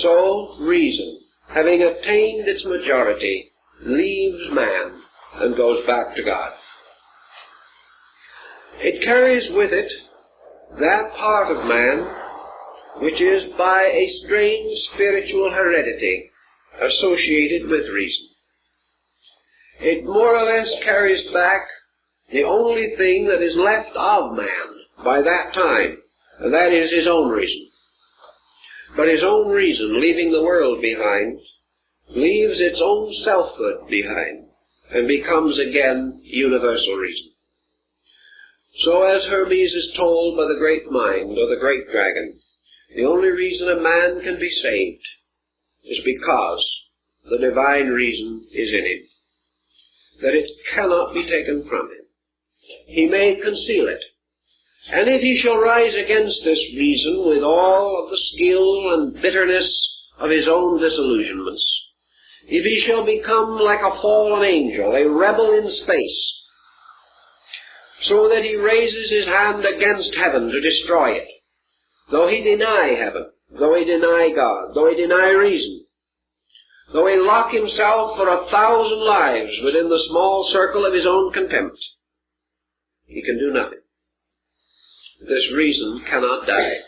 so reason having attained its majority, leaves man and goes back to God. It carries with it that part of man which is by a strange spiritual heredity associated with reason. It more or less carries back the only thing that is left of man by that time, and that is his own reason. But his own reason, leaving the world behind, leaves its own selfhood behind, and becomes again universal reason. So as Hermes is told by the great mind, or the great dragon, the only reason a man can be saved is because the divine reason is in him, that it cannot be taken from him. He may conceal it, and if he shall rise against this reason with all of the skill and bitterness of his own disillusionments, if he shall become like a fallen angel, a rebel in space, so that he raises his hand against heaven to destroy it, though he deny heaven, though he deny God, though he deny reason, though he lock himself for 1,000 lives within the small circle of his own contempt, he can do nothing. This reason cannot die.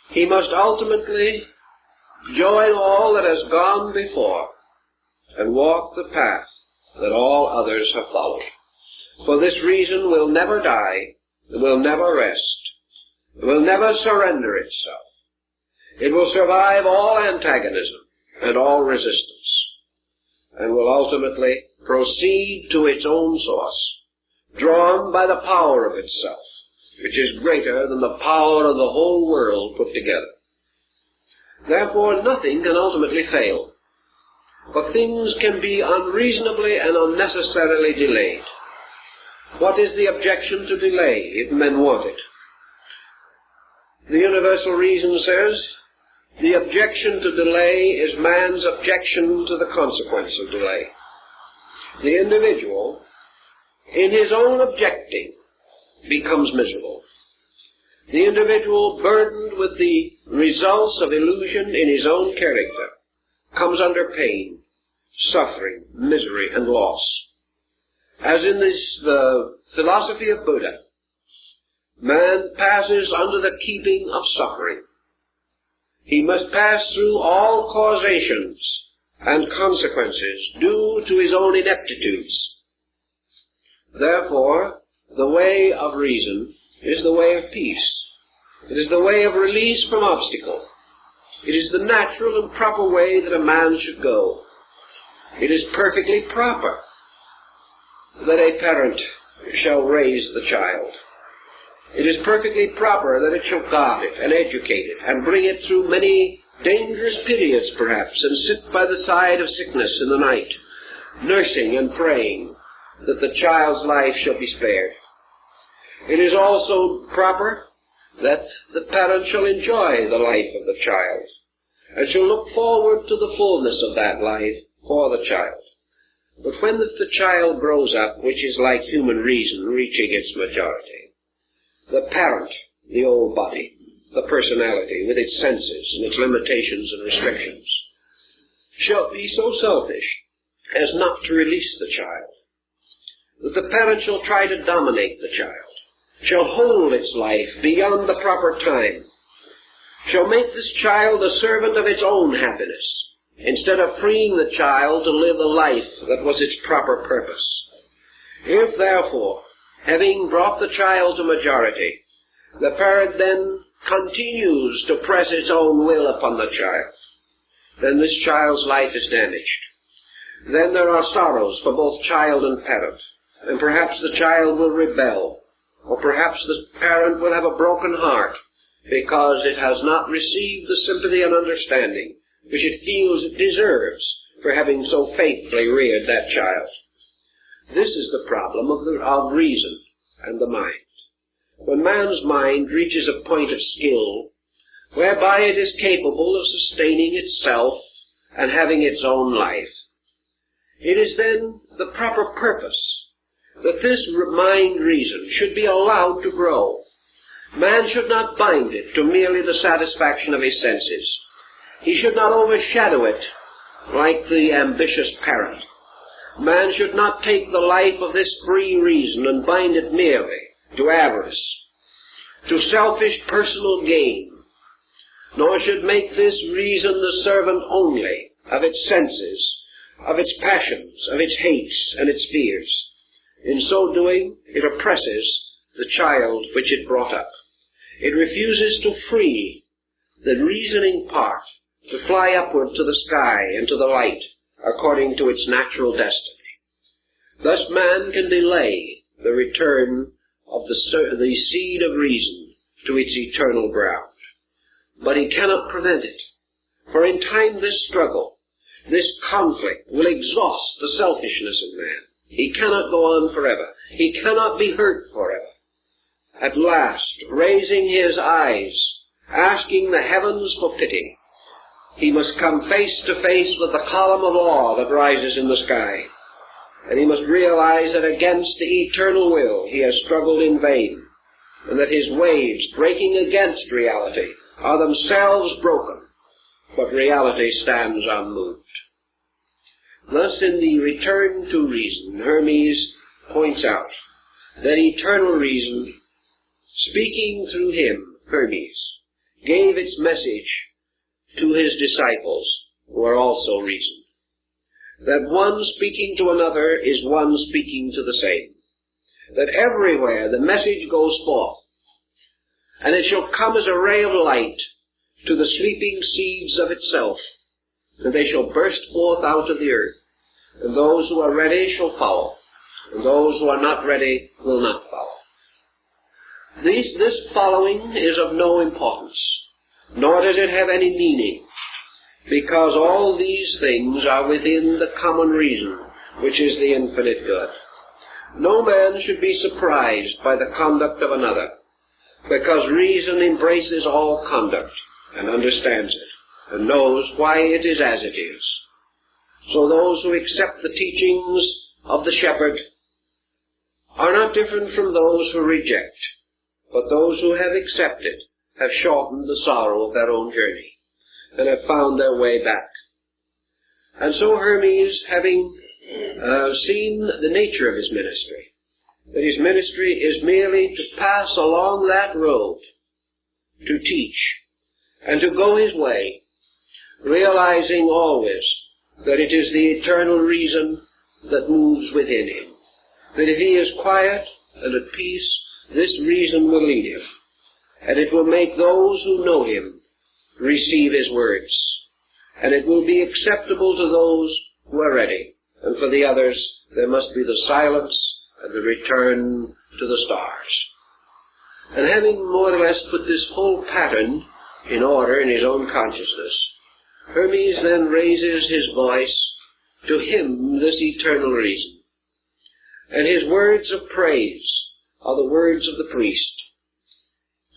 He must ultimately join all that has gone before and walk the path that all others have followed. For this reason will never die, will never rest, will never surrender itself. It will survive all antagonism and all resistance, and will ultimately proceed to its own source, drawn by the power of itself, which is greater than the power of the whole world put together. Therefore nothing can ultimately fail, for things can be unreasonably and unnecessarily delayed. What is the objection to delay if men want it? The universal reason says, the objection to delay is man's objection to the consequence of delay. The individual, in his own objecting, becomes miserable. The individual, burdened with the results of illusion in his own character, comes under pain, suffering, misery, and loss. As in the philosophy of Buddha, man passes under the keeping of suffering. He must pass through all causations and consequences due to his own ineptitudes. Therefore, the way of reason is the way of peace. It is the way of release from obstacle. It is the natural and proper way that a man should go. It is perfectly proper that a parent shall raise the child. It is perfectly proper that it shall guard it and educate it and bring it through many dangerous periods perhaps, and sit by the side of sickness in the night, nursing and praying that the child's life shall be spared. It is also proper that the parent shall enjoy the life of the child and shall look forward to the fullness of that life for the child. But when the child grows up, which is like human reason reaching its majority, the parent, the old body, the personality with its senses and its limitations and restrictions, shall be so selfish as not to release the child, that the parent shall try to dominate the child, shall hold its life beyond the proper time, shall make this child a servant of its own happiness, instead of freeing the child to live a life that was its proper purpose. If, therefore, having brought the child to majority, the parent then continues to press its own will upon the child, then this child's life is damaged. Then there are sorrows for both child and parent, and perhaps the child will rebel, or perhaps the parent will have a broken heart because it has not received the sympathy and understanding which it feels it deserves for having so faithfully reared that child. This is the problem of reason and the mind. When man's mind reaches a point of skill whereby it is capable of sustaining itself and having its own life, it is then the proper purpose that this mind reason should be allowed to grow. Man should not bind it to merely the satisfaction of his senses. He should not overshadow it like the ambitious parrot. Man should not take the life of this free reason and bind it merely to avarice, to selfish personal gain, nor should make this reason the servant only of its senses, of its passions, of its hates and its fears. In so doing, it oppresses the child which it brought up. It refuses to free the reasoning part to fly upward to the sky and to the light according to its natural destiny. Thus man can delay the return of the seed of reason to its eternal ground. But he cannot prevent it, for in time this struggle, this conflict will exhaust the selfishness of man. He cannot go on forever. He cannot be hurt forever. At last, raising his eyes, asking the heavens for pity, he must come face to face with the column of law that rises in the sky, and he must realize that against the eternal will he has struggled in vain, and that his waves breaking against reality are themselves broken, but reality stands unmoved. Thus, in the Return to Reason, Hermes points out that eternal reason, speaking through him, Hermes, gave its message to his disciples, who are also reason. That one speaking to another is one speaking to the same. That everywhere the message goes forth, and it shall come as a ray of light to the sleeping seeds of itself, and they shall burst forth out of the earth, and those who are ready shall follow, and those who are not ready will not follow. This following is of no importance, nor does it have any meaning, because all these things are within the common reason, which is the infinite good. No man should be surprised by the conduct of another, because reason embraces all conduct and understands it, and knows why it is as it is. So those who accept the teachings of the shepherd are not different from those who reject, but those who have accepted have shortened the sorrow of their own journey, and have found their way back. And so Hermes, having seen the nature of his ministry, that his ministry is merely to pass along that road, to teach, and to go his way, realizing always that it is the eternal reason that moves within him, that if he is quiet and at peace, this reason will lead him, and it will make those who know him receive his words, and it will be acceptable to those who are ready, and for the others there must be the silence and the return to the stars. And having more or less put this whole pattern in order in his own consciousness, Hermes then raises his voice to hymn this eternal reason, and his words of praise are the words of the priest.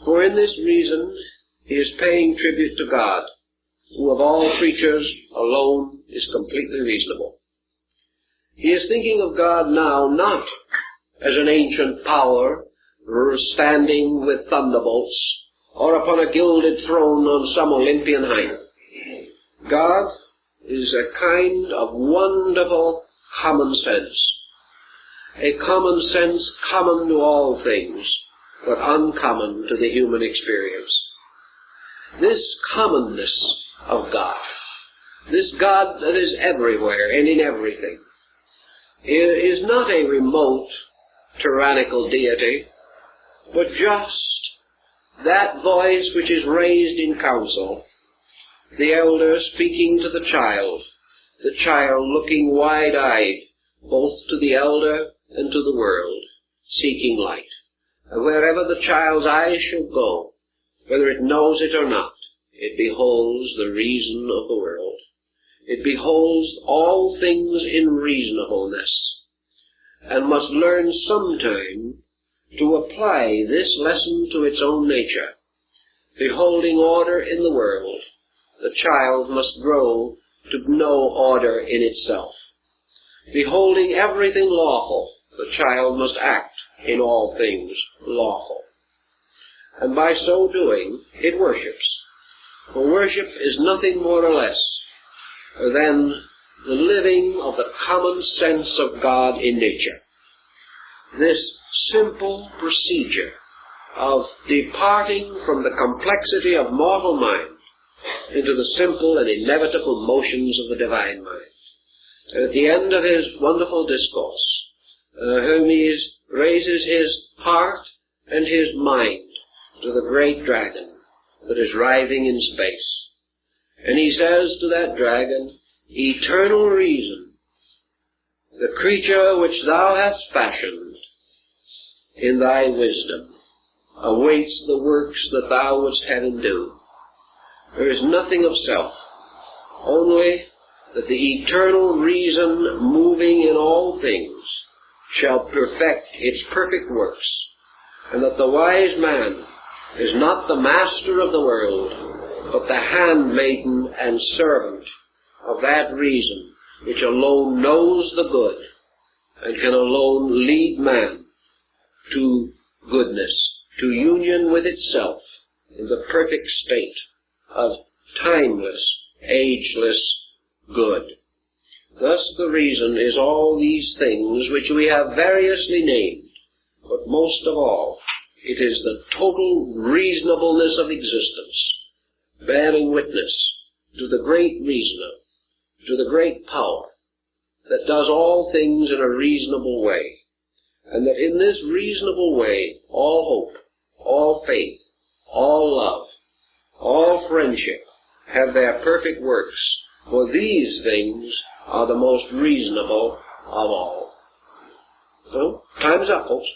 For in this reason he is paying tribute to God, who of all creatures alone is completely reasonable. He is thinking of God now not as an ancient power standing with thunderbolts, or upon a gilded throne on some Olympian height. God is a kind of wonderful common sense, a common sense common to all things, but uncommon to the human experience. This commonness of God, this God that is everywhere and in everything, is not a remote, tyrannical deity, but just that voice which is raised in council, the elder speaking to the child looking wide-eyed both to the elder and to the world, seeking light. And wherever the child's eyes shall go, whether it knows it or not, it beholds the reason of the world. It beholds all things in reasonableness, and must learn sometime to apply this lesson to its own nature. Beholding order in the world, the child must grow to know order in itself. Beholding everything lawful, the child must act in all things lawful. And by so doing, it worships. For worship is nothing more or less than the living of the common sense of God in nature. This simple procedure of departing from the complexity of mortal mind into the simple and inevitable motions of the divine mind. At the end of his wonderful discourse, Hermes raises his heart and his mind to the great dragon that is writhing in space. And he says to that dragon, "Eternal reason, the creature which thou hast fashioned in thy wisdom awaits the works that thou wouldst have him do. There is nothing of self, only that the eternal reason moving in all things shall perfect its perfect works, and that the wise man is not the master of the world, but the handmaiden and servant of that reason which alone knows the good and can alone lead man to goodness, to union with itself in the perfect state of timeless, ageless good. Thus the reason is all these things which we have variously named, but most of all, it is the total reasonableness of existence, bearing witness to the great reasoner, to the great power that does all things in a reasonable way, and that in this reasonable way all hope, all faith, all love, all friendship have their perfect works, for these things are the most reasonable of all." So, time's up, folks.